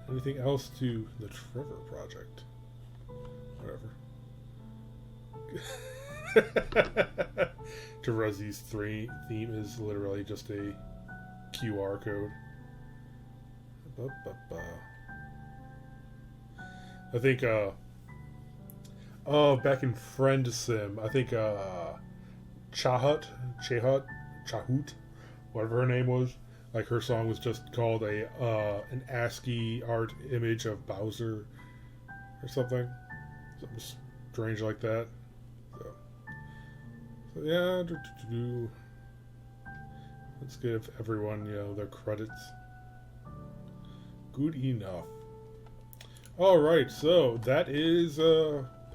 anything else to the Trevor Project. Whatever. Terezi's theme is literally just a QR code. I think, back in Friend Sim, I think, Chahut, whatever her name was, like her song was just called an ASCII art image of Bowser or something strange like that. So yeah, let's give everyone, their credits. Good enough. Alright, so that is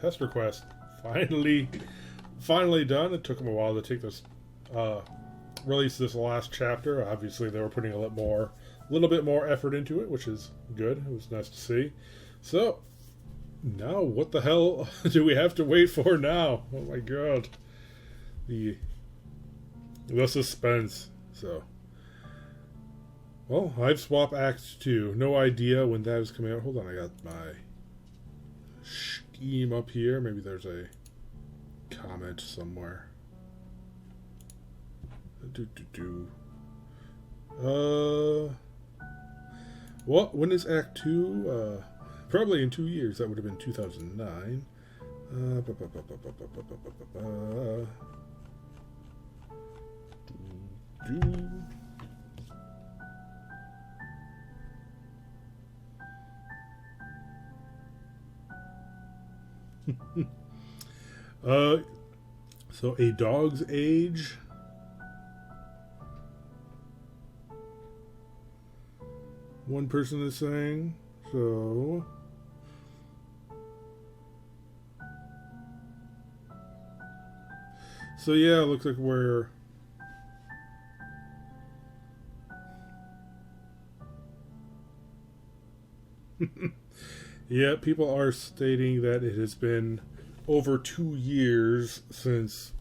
Pesterquest. Finally done. It took them a while to take this, release this last chapter. Obviously, they were putting a lot more little bit more effort into it, which is good. It was nice to see. So, now what the hell do we have to wait for now? Oh my god. The suspense. So, well, Hive Swap Act 2. No idea when that is coming out. Hold on, I got my scheme up here. Maybe there's a comment somewhere. Well, when is Act 2? Probably in 2 years. That would have been 2009. So A Dog's Age. One person is saying. So yeah, it looks like we're yeah, people are stating that it has been over 2 years since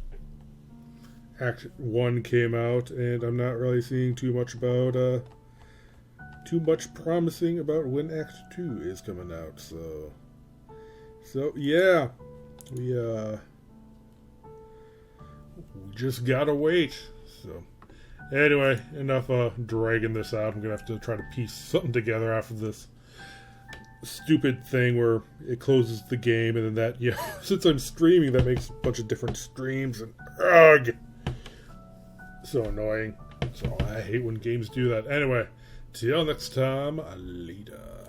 Act 1 came out, and I'm not really seeing too much promising about when Act 2 is coming out. So yeah, we just gotta wait. So anyway, enough dragging this out. I'm gonna have to try to piece something together after this stupid thing where it closes the game, and then that, since I'm streaming, that makes a bunch of different streams, and ugh, so annoying. So I hate when games do that. Anyway, till next time, later.